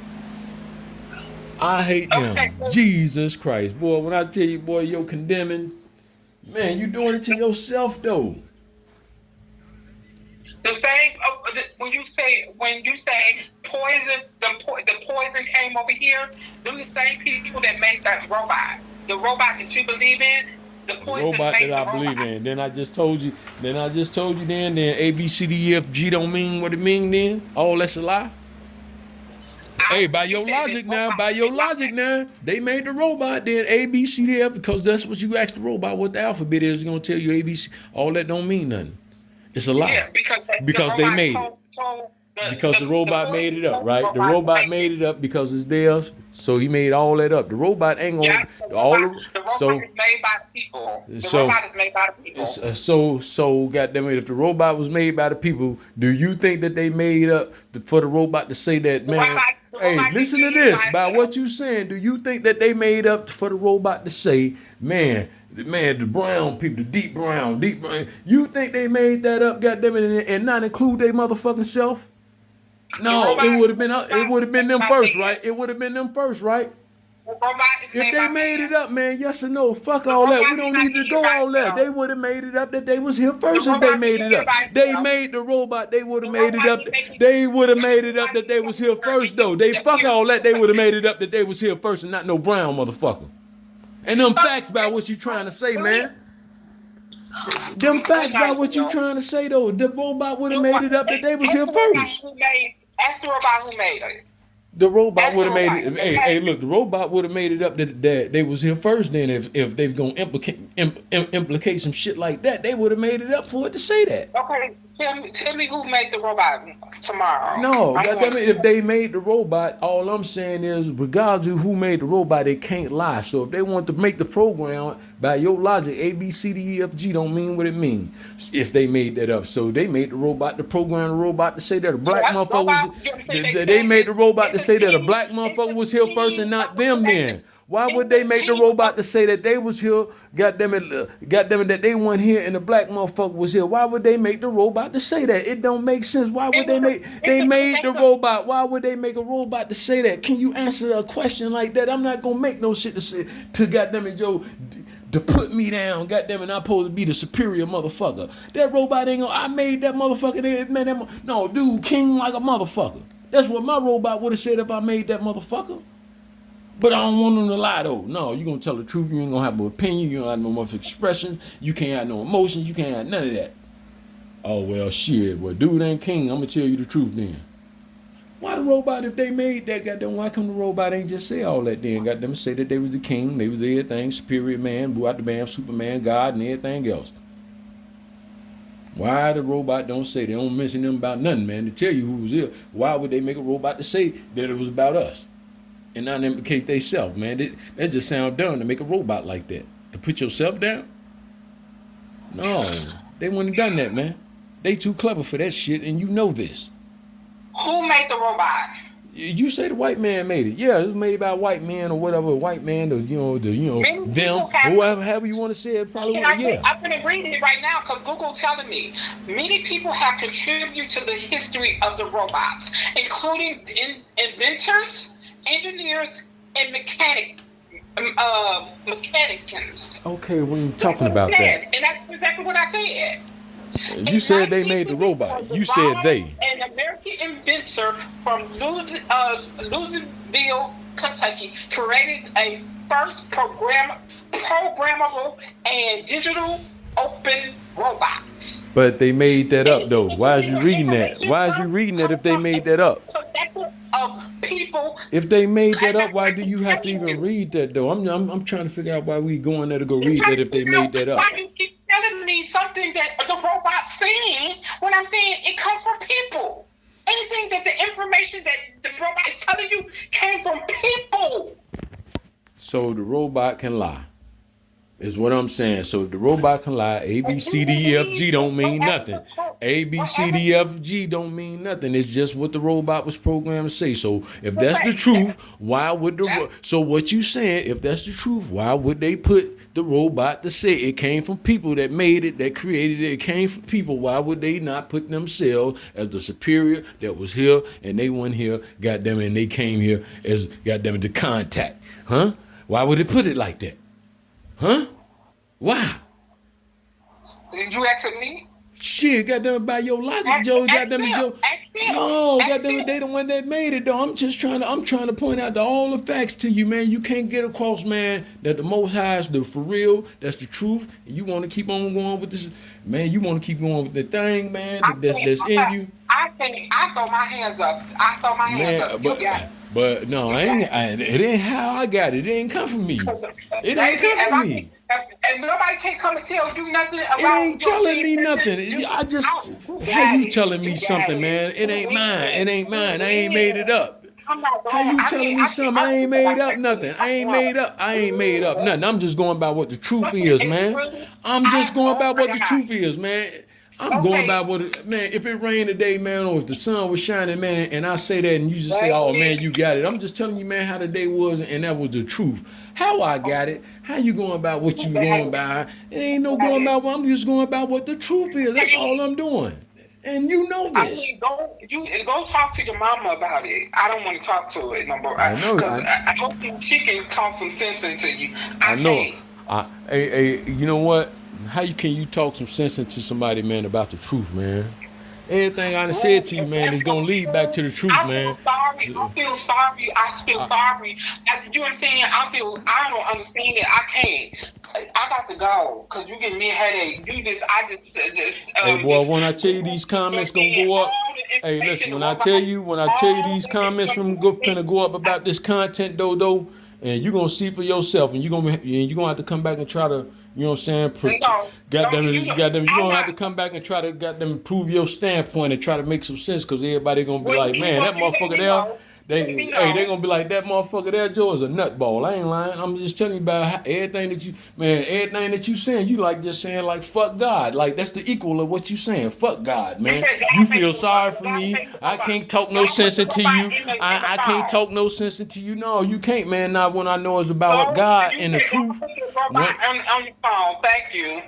I hate Okay, them. so Jesus Christ, boy. When I tell you, boy, you're condemning. Man, you doing it to yourself though. the same. When you say poison, the poison came over here. Them the same people that made that robot. The robot that you believe in. The The poison robot that made the I robot. believe in. Then I just told you. Then A B C D E F G don't mean what it mean. Then all that's a lie. Hey, by You your said this logic now, robot by your made logic lies. now, they made the robot then A B C D F because that's what you asked the robot what the alphabet is. It's gonna tell you A B C. All that don't mean nothing. It's a lie Yeah, because the because they robot made it. told Because the the robot made poison it up, told the right? The robot to robot make made it. it up because it's theirs. So he made all that up. The robot ain't Yeah, gonna all the the robot so is made by the people. The so robot is made by the people. goddamn it, if the robot was made by the people, do you think that they made up for the robot to say that, man? The Hey, robot can listen to choose this. by By itself. what you saying, do you think that they made up for the robot to say, man, the brown people, the deep brown? You think they made that up, goddamn it, and not include their motherfucking self? The No, robot, it would have is been made them by first, man. right? It would have been them first, right? The robot is If made they by made man. it up, man, yes or no, fuck The all that. robot We is don't not need to here go by all that. They itself. would have made it up that they was here The first if they robot made isn't it here up. by They itself. made the robot. They would have The made it robot up. is making They would have the made it up robot that is they was here making first, though. They fuck appear all that. They would have perfect. made it up that they was here first and not no brown motherfucker. And them facts about what you trying to say, man. Them facts about what you trying to say, though. The robot would have made it up that they was here first. Ask the robot who made it. The robot That's would have made the it. robot. Hey, look, the robot would have made it up that they was here first. Then, if they've gonna implicate some shit like that, they would have made it up for it to say that. Okay, tell me who made the robot tomorrow. No, I'm goddamn going it, if they made the robot, all I'm saying is, regardless of who made the robot, they can't lie. So if they want to make the program, by your logic, A, B, C, D, E, F, G don't mean what it means. If they made that up, so they made the robot, to program the robot to say that a black motherfucker was. They made the robot to say that a black motherfucker was here first and not them. Then why would they make the robot to say that they was here? Goddamn it, that they weren't here and the black motherfucker was here. Why would they make the robot to say that? It don't make sense. Why would they make? They made the robot. Why would they make a robot to say that? Can you answer a question like that? I'm not gonna make no shit to say to goddamn it, Joe. To put me down, goddamn it, I'm supposed to be the superior motherfucker. That robot ain't gonna. I made that motherfucker. Man, no, dude, king like a motherfucker. That's what my robot would have said if I made that motherfucker. But I don't want them to lie though. No, you gonna tell the truth. You ain't gonna have no opinion. You don't have no more expression. You can't have no emotion. You can't have none of that. Oh well, shit. Well, dude ain't king. I'm gonna tell you the truth then. Why the robot, if they made that, goddamn, why come the robot ain't just say all that then? Goddamn, say that they was the king, they was everything, superior man, blew out the band, Superman, God, and everything else. Why the robot don't say, they don't mention them about nothing, man, to tell you who was here. Why would they make a robot to say that it was about us? And not implicate they self, man. That just sound dumb to make a robot like that. To put yourself down? No, they wouldn't have done that, man. They too clever for that shit, and you know this. Who made the robot? You say the white man made it. Yeah, it was made by a white man or whatever. White man, them, however you want to say it. Probably, yeah. I'm going to read it right now because Google telling me many people have contributed to the history of the robots, including inventors, engineers, and mechanicians. Okay, we ain't talking about that. And that's exactly what I said. You said they made the robot. You said they. An American inventor from Louisville, Kentucky, created a first programmable and digital open robot. But they made that up, though. Why is you reading that? Why is you reading that if they made that up? If they made that up, why do you have to even read that, though? I'm trying to figure out why we going there to go read that if they made that up. Why you keep telling me something that the robot's saying when I'm saying it comes from people? Anything that the information that the robot is telling you came from people. So the robot can lie, is what I'm saying. So if the robot can lie, A, B, C, D, E, F, G don't mean nothing. A, B, C, D, F, G don't mean nothing. It's just what the robot was programmed to say. So if that's the truth, why would so what you saying, if that's the truth, why would they put the robot to say it came from people that made it, that created it, it came from people? Why would they not put themselves as the superior that was here and they weren't here, goddamn it, and they came here as, goddamn it, the contact? Huh? Why would they put it like that? Huh? Why? Did you ask me? Shit, goddamn, by your logic, Joe, goddamn it, Joe. No, goddamn it, they the one that made it, though. I'm trying to point out all the facts to you, man. You can't get across, man, that the Most High is the for real. That's the truth. And you want to keep on going with this, man. You want to keep going with the thing, man. That's in you. I throw my hands up. But no, it ain't how I got it. It ain't come from me. It ain't come from me. And nobody can come and tell you nothing about it. Ain't telling me nothing. How you telling me something, man? It ain't mine. It ain't mine. I ain't made it up. How you telling me something? I ain't made up nothing. I ain't made up nothing. I'm just going by what the truth is, man. I'm just going by what the truth is, man. I'm going by what man, if it rained today, man, or if the sun was shining, man, and I say that and you just say, oh, man, you got it. I'm just telling you, man, how the day was, and that was the truth. How I got it, how you going by what you going by? It ain't no going by what I'm just going by what the truth is. That's all I'm doing. And you know this. Go talk to your mama about it. I don't want to talk to it no more. I know. I hope she can call some sense into you. I know. Hey, you know what? How can you talk some sense into somebody, man, about the truth, man? Everything I done said to you, man, is gonna lead back to the truth, man. sorry. I feel sorry. You know what I'm saying? I don't understand it. I can't. I got to go because you give me a headache. Hey boy, when I tell you these comments gonna go up, hey listen, when I tell you these comments finna go up about this content though, and you gonna see for yourself, and you gonna have to come back and try to, you know what I'm saying, you gonna have to come back and try to goddamn prove your standpoint and try to make some sense, cause everybody gonna be like, man, that motherfucker there. They gonna be like, that motherfucker there, Joe, is a nutball. I ain't lying. I'm just telling you about everything that you saying. You like just saying like fuck God. Like that's the equal of what you saying. Fuck God, man. You feel sorry for me. I can't talk no sense into you. I can't talk no sense into you. No, you can't, man. Not when I know it's about God and the truth. On the phone. Thank you.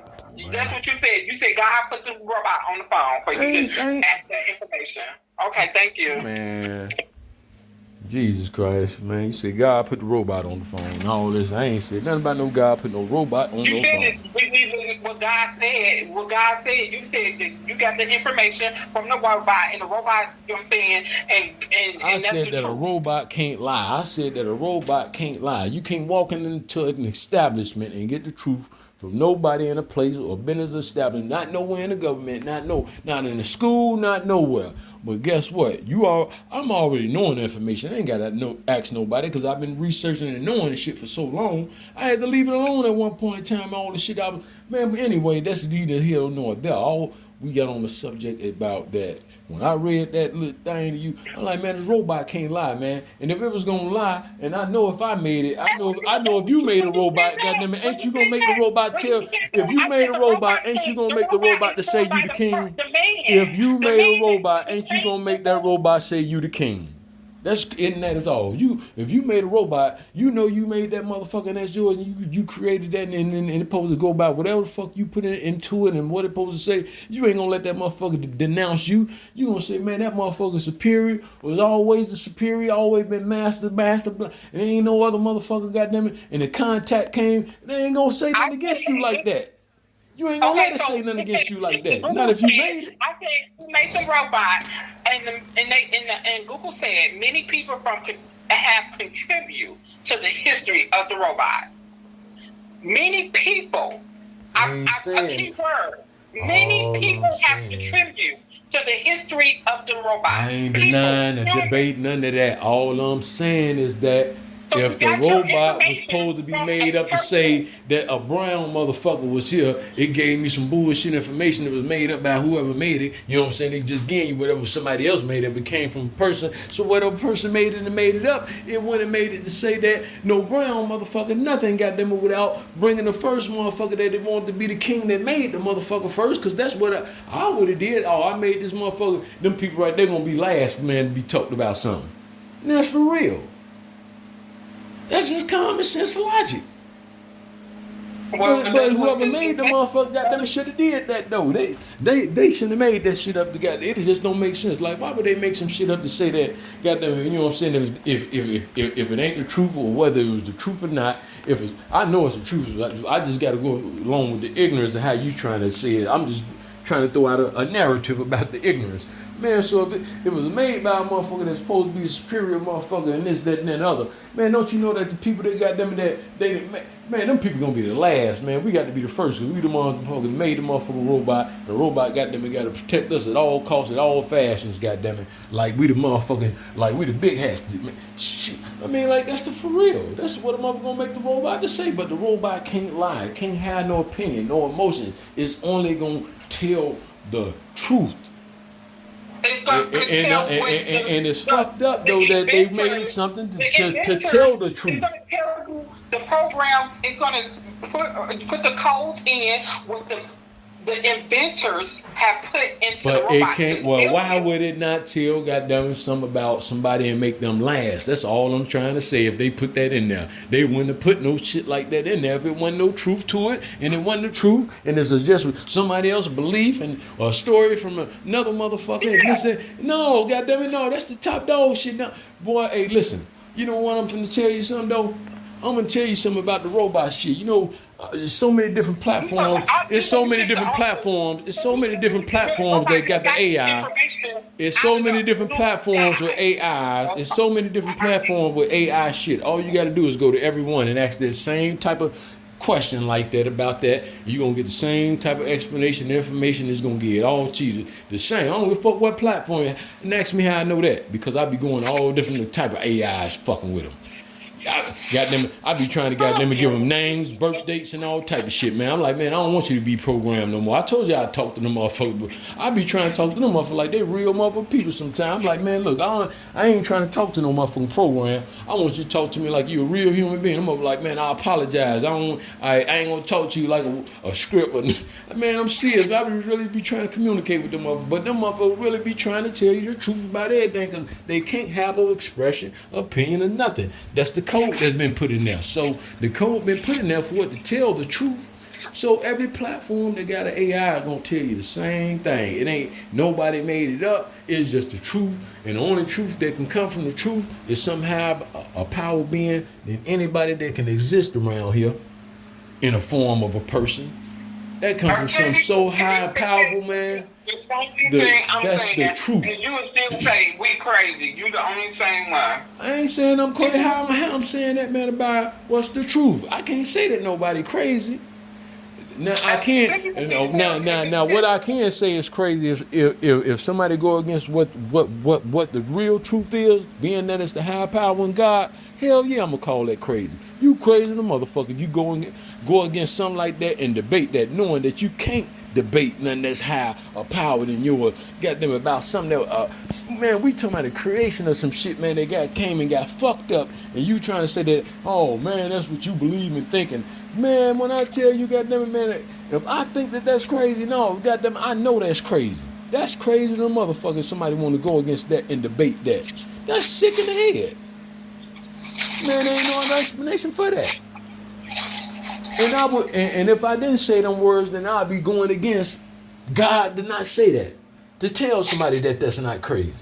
That's what you said. You said God put the robot on the phone for you to ask that information. Okay, thank you. Man. Jesus Christ, man. You said God put the robot on the phone and all this. I ain't said nothing about no God put no robot on no phone. You said what God said. You said that you got the information from the robot, and the robot, you know what I'm saying, and I that's said the that truth. a robot can't lie. I said that a robot can't lie. You can't walk into an establishment and get the truth from nobody in a place or business establishment, not nowhere in the government, not in the school, not nowhere. But guess what? I'm already knowing the information. I ain't gotta ask nobody because I've been researching and knowing this shit for so long. I had to leave it alone at one point in time. All the shit man. But anyway, that's neither here nor there. All we got on the subject about that. When I read that little thing to you, I'm like, man, this robot can't lie, man. And if it was gonna lie, and I know if I made it, I know if you made a robot, goddamn it, ain't you gonna make the robot tell? If you made a robot, ain't you gonna make the robot to say you the king? If you made a robot, ain't you gonna make that robot say you the king? That is all. If you made a robot, you know you made that motherfucker and that's yours, and you created that and it's supposed to go by whatever the fuck you put into it and what it's supposed to say. You ain't gonna let that motherfucker denounce you. You gonna say, man, that motherfucker superior, was always the superior, always been master, and ain't no other motherfucker, goddamn it. And the contact came, they ain't gonna say nothing against you like that. You ain't gonna let it say nothing against you like that. Not if you made it. I said you made some robot, and Google said many people have contributed to the history of the robot. Many people. A key word. Many people have contributed to the history of the robot. I ain't denying or debating none of that. All I'm saying is that if the robot was supposed to be made up to say that a brown motherfucker was here, it gave me some bullshit information that was made up by whoever made it. You know what I'm saying? They just gave you whatever somebody else made it, but came from a person. So whatever person made it and made it up, it wouldn't have made it to say that no brown motherfucker, nothing got them without bringing the first motherfucker that they wanted to be the king that made the motherfucker first. Because that's what I would have did. Oh, I made this motherfucker. Them people right there gonna be last, man, to be talked about something. And that's for real. That's just common sense logic. But whoever made the motherfucker, goddamn, should have did that though. They shouldn't have made that shit up together. It just don't make sense. Like, why would they make some shit up to say that? Goddamn, you know what I'm saying? If it ain't the truth, or whether it was the truth or not, I know it's the truth. I just got to go along with the ignorance of how you trying to say it. I'm just trying to throw out a narrative about the ignorance. Man, so if it was made by a motherfucker that's supposed to be a superior motherfucker and this, that, and that other, man, don't you know that the people that got them man, them people gonna be the last, man. We got to be the first, because we the motherfuckers that made the motherfucking robot. The robot, goddamn it, got to protect us at all costs, at all fashions, goddamn it. Like we the motherfucking, like we the big hats. Shit. I mean, like, that's for real. That's what a motherfucker gonna make the robot to say, but the robot can't lie. It can't have no opinion, no emotion. It's only gonna tell the truth. And it's fucked up though that they made something to tell the truth. It's gonna tell you the programs. It's gonna put the codes in what the inventors have put into the robot. But it can't. Well, why would it not tell goddamn something about somebody and make them last? That's all I'm trying to say. If they put that in there, they wouldn't have put no shit like that in there if it wasn't no truth to it, and it wasn't the truth, and it's just somebody else's belief and a story from another motherfucker. Yeah. No, goddamn it, no, that's the top dog shit. Now, boy, hey, listen. You know what? I'm finna tell you something though. I'm gonna tell you something about the robot shit. You know, there's so many different platforms. There's so many different platforms. There's so many different platforms that got the AI. It's so many different platforms with AIs. It's so many different platforms with AI shit. All you got to do is go to everyone and ask the same type of question like that about that. You're going to get the same type of explanation. The information is going to get all to you the same. I don't give a fuck what platform. And ask me how I know that. Because I be going to all different type of AIs fucking with them. I be trying to goddamn give them names, birth dates, and all type of shit, man. I'm like, man, I don't want you to be programmed no more. I told you I'd talk to them motherfuckers, but I be trying to talk to them motherfuckers like they real motherfucking people sometimes. I'm like, man, look, I ain't trying to talk to no motherfucking program. I want you to talk to me like you a real human being. I'm like, man, I apologize. I ain't gonna talk to you like a script. Man, I'm serious. I really be trying to communicate with them motherfuckers, but them motherfuckers really be trying to tell you the truth about everything because they can't have no expression, opinion, or nothing. That's the code that's been put in there. So the code been put in there for what to tell the truth. So every platform that got an AI is gonna tell you the same thing. It ain't nobody made it up. It's just the truth, and the only truth that can come from the truth is somehow a power being than anybody that can exist around here in a form of a person. That comes from some so high and powerful, man. That's the truth. And you would still say we crazy. You the only same one. I ain't saying I'm crazy. How I'm saying that, man, about what's the truth? I can't say that nobody crazy. Now I can't. You know, now what I can say is crazy is if somebody go against what the real truth is, being that it's the high power in God. Hell yeah, I'm gonna call that crazy. You crazy the motherfucker. You go against something like that and debate that, knowing that you can't debate nothing that's higher or power than yours. Goddamn about something that man, we talking about the creation of some shit, man. They came and got fucked up, and you trying to say that, oh man, that's what you believe in thinking. Man, when I tell you, goddamn it, man, if I think that that's crazy, no, goddamn, I know that's crazy. That's crazy to the motherfucker. Somebody want to go against that and debate that. That's sick in the head. Man, there ain't no other explanation for that. And if I didn't say them words, then I'd be going against God to not say that. To tell somebody that that's not crazy.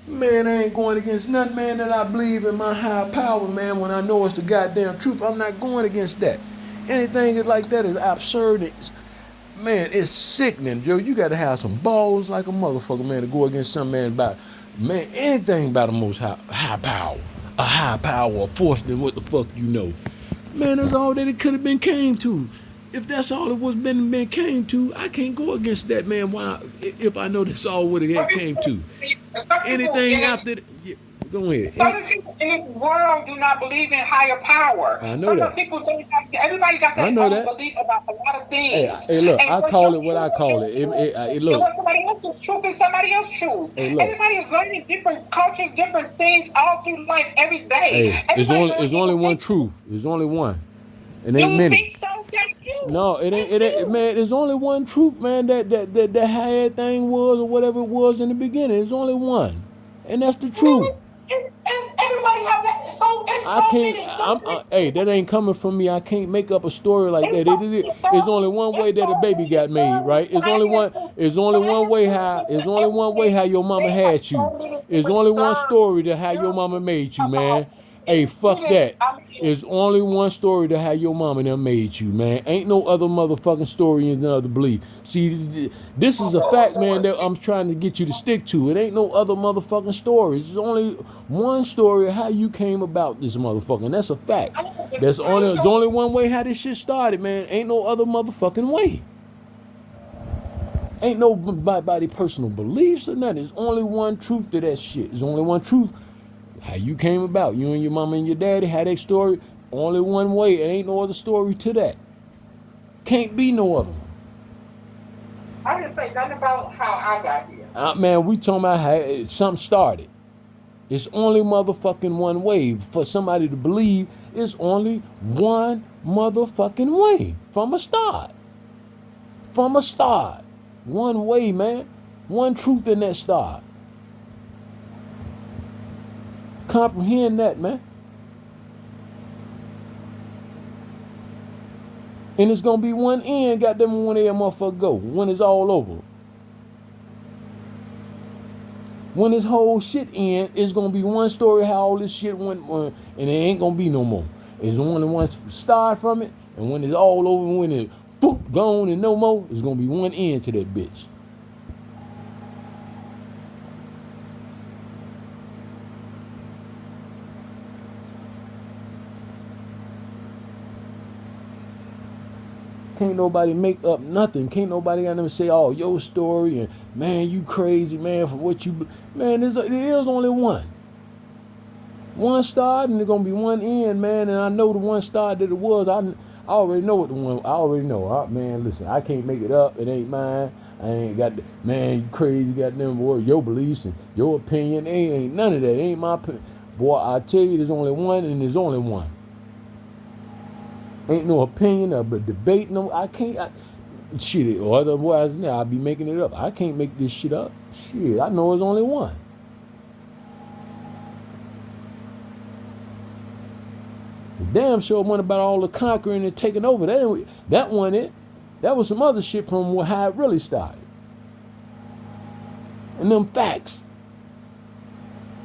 Man, I ain't going against nothing, man, that I believe in my high power, man, when I know it's the goddamn truth. I'm not going against that. Anything is like that is absurd. Man, it's sickening, Joe. You got to have some balls like a motherfucker, man, to go against some man about, man, anything about the most high power. A high power, a force than what the fuck you know. Man, that's all that it could have been came to. If that's all it was been came to, I can't go against that, man. Why? If I know that's all what it came to. Anything after that, yeah, go ahead. Some people in this world do not believe in higher power. I know that. People don't have, everybody got their own belief about a lot of things. Hey, look, I call it what I call it. Look. Somebody else's truth is somebody else's truth. Everybody is learning different cultures, different things all through life every day. Hey, it's only one truth. There's only one. It ain't many. You think so? No, it ain't, man. There's only one truth, man. That how everything was or whatever it was in the beginning. There's only one, and that's the truth. Everybody have that. I can't. Hey, that ain't coming from me. I can't make up a story like that. It's only one way that a baby got made, right? It's only one way how your mama had you. It's only one story to how your mama made you, man. Hey, fuck that. It's only one story to how your mama done made you, man. Ain't no other motherfucking story in the other belief. See, this is a fact, man, that I'm trying to get you to stick to. It ain't no other motherfucking story. It's only one story of how you came about this motherfucker, and that's a fact. There's only one way how this shit started, man. Ain't no other motherfucking way. Ain't nobody personal beliefs or nothing. There's only one truth to that shit. There's only one truth. How you came about, you and your mama and your daddy had that story, only one way. There ain't no other story to that. Can't be no other one. I didn't say nothing about how I got here. Man, we talking about how something started. It's only motherfucking one way. For somebody to believe, it's only one motherfucking way. From a start. From a start. One way, man. One truth in that start. Comprehend that, man. And it's gonna be one end, goddamn, when that motherfucker go. When it's all over. When this whole shit end, it's gonna be one story how all this shit went, and it ain't gonna be no more. It's only one start from it, and when it's all over, when it boop, gone and no more, there's gonna be one end to that bitch. Can't nobody make up nothing. Can't nobody got them say, oh, your story and man, you crazy, man, for what you. Man, there is only one. One start and there's gonna be one end, man. And I know the one start that it was. I already know what the one. I already know. Man, listen, I can't make it up. It ain't mine. I ain't got the man. You crazy, goddamn boy. Your beliefs and your opinion ain't none of that. It ain't my opinion. Boy, I tell you, there's only one, and there's only one. Ain't no opinion or debate. No, I can't. Shit, or otherwise, now I'll be making it up. I can't make this shit up. Shit, I know there's only one. The damn sure one about all the conquering and taking over. That one it. That was some other shit from how it really started. And them facts.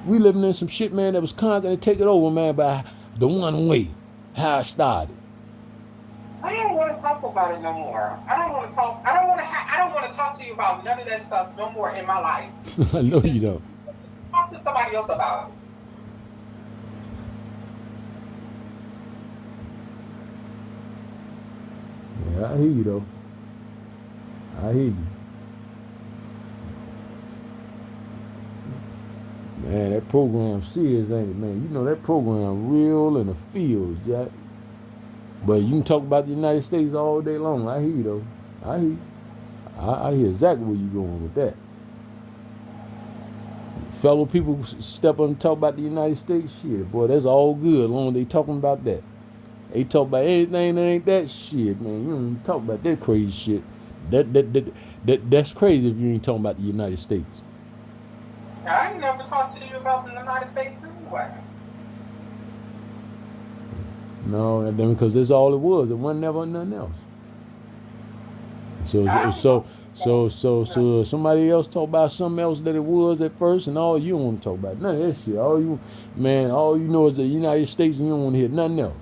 We living in some shit, man, that was conquering and taking over, man, by the one way. How it started. I don't want to talk about it no more. I don't want to talk. I don't want to talk to you about none of that stuff no more in my life. I know you don't. Talk to somebody else about it. Yeah, I hear you though. I hear you. Man, that program serious, ain't it, man? You know that program real in the field, Jack. But you can talk about the United States all day long. I hear you though. I hear you. I hear exactly where you going with that. Fellow people step up and talk about the United States, shit, boy, that's all good as long as they talking about that. They talk about anything that ain't that shit, man. You don't even talk about that crazy shit. That's crazy if you ain't talking about the United States. I ain't never talked to you about the United States anyway. No, because that's all it was. It wasn't never nothing else. So somebody else talk about something else that it was at first, and all you don't want to talk about none of that shit. All you know is the United States, and you don't want to hear nothing else.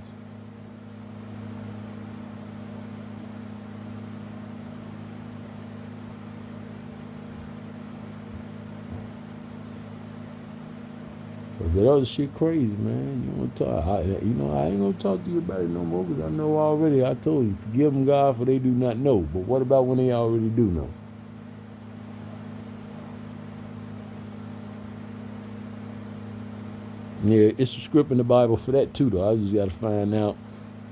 That other shit crazy, man. You want to talk? I ain't gonna talk to you about it no more because I know already. I told you, forgive them, God, for they do not know. But what about when they already do know? Yeah, it's a script in the Bible for that too, though. I just got to find out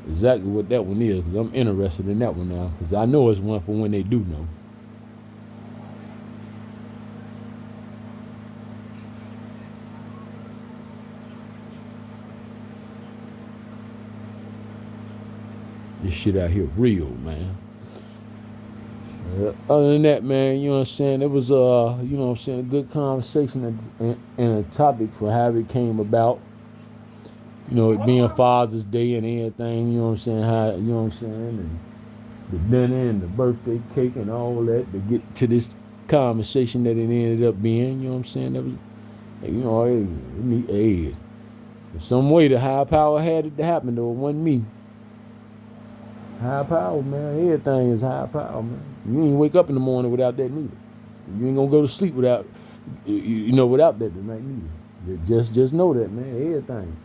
exactly what that one is because I'm interested in that one now because I know it's one for when they do know. This shit out here real, man. Other than that, man, you know what I'm saying? It was a good conversation and a topic for how it came about. You know, it being Father's Day and everything, you know what I'm saying? How, you know what I'm saying? And the dinner and the birthday cake and all that to get to this conversation that it ended up being, you know what I'm saying? That was, you know, hey, some way the higher power had it to happen, though. It wasn't me. High power, man. Everything is high power, man. You ain't wake up in the morning without that neither. You ain't gonna go to sleep without, without that tonight neither. Just know that, man. Everything.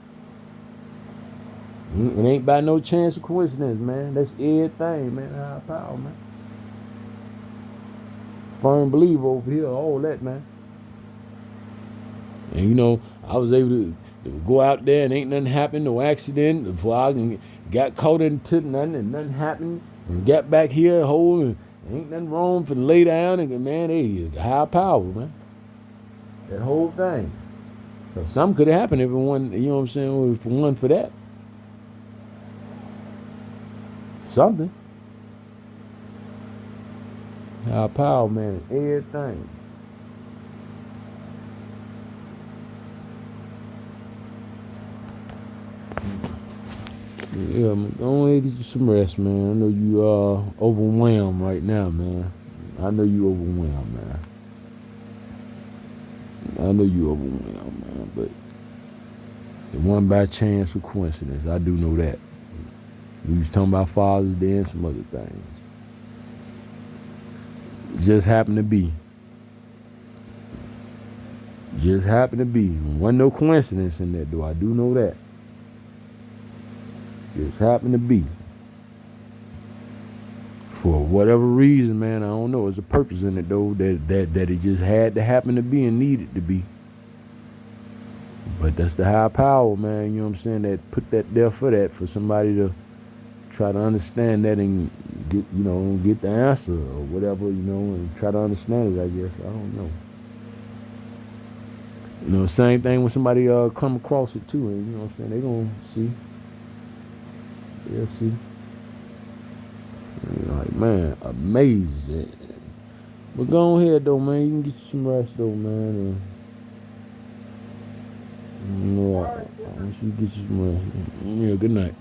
It ain't by no chance or coincidence, man. That's everything, man. High power, man. Firm believer over here, all that, man. And I was able to go out there and ain't nothing happened, no accident. Before I got caught into nothing and nothing happened, and got back here whole and ain't nothing wrong for to lay down and man, hey, high power, man. That whole thing. So something could have happened if it wasn't, you know what I'm saying, if it wasn't for that. Something. High power, man, everything. Yeah, I'm going to get you some rest, man. I know you overwhelmed right now, man. I know you overwhelmed, man. I know you overwhelmed, man. But it wasn't by chance or coincidence. I do know that. We was talking about Father's Day and some other things. Just happened to be. Just happened to be. Wasn't no coincidence in that, though. I do know that. Just happened to be. For whatever reason, man, I don't know. There's a purpose in it, though, that it just had to happen to be and needed to be. But that's the higher power, man, you know what I'm saying, that put that there for that, for somebody to try to understand that and get, get the answer or whatever, and try to understand it, I guess. I don't know. Same thing when somebody come across it too, and you know what I'm saying, they gonna see. They'll see. Like, man, amazing. But go ahead though, man. You can get you some rest though, man. And, I want you to get you some rest. Yeah, good night.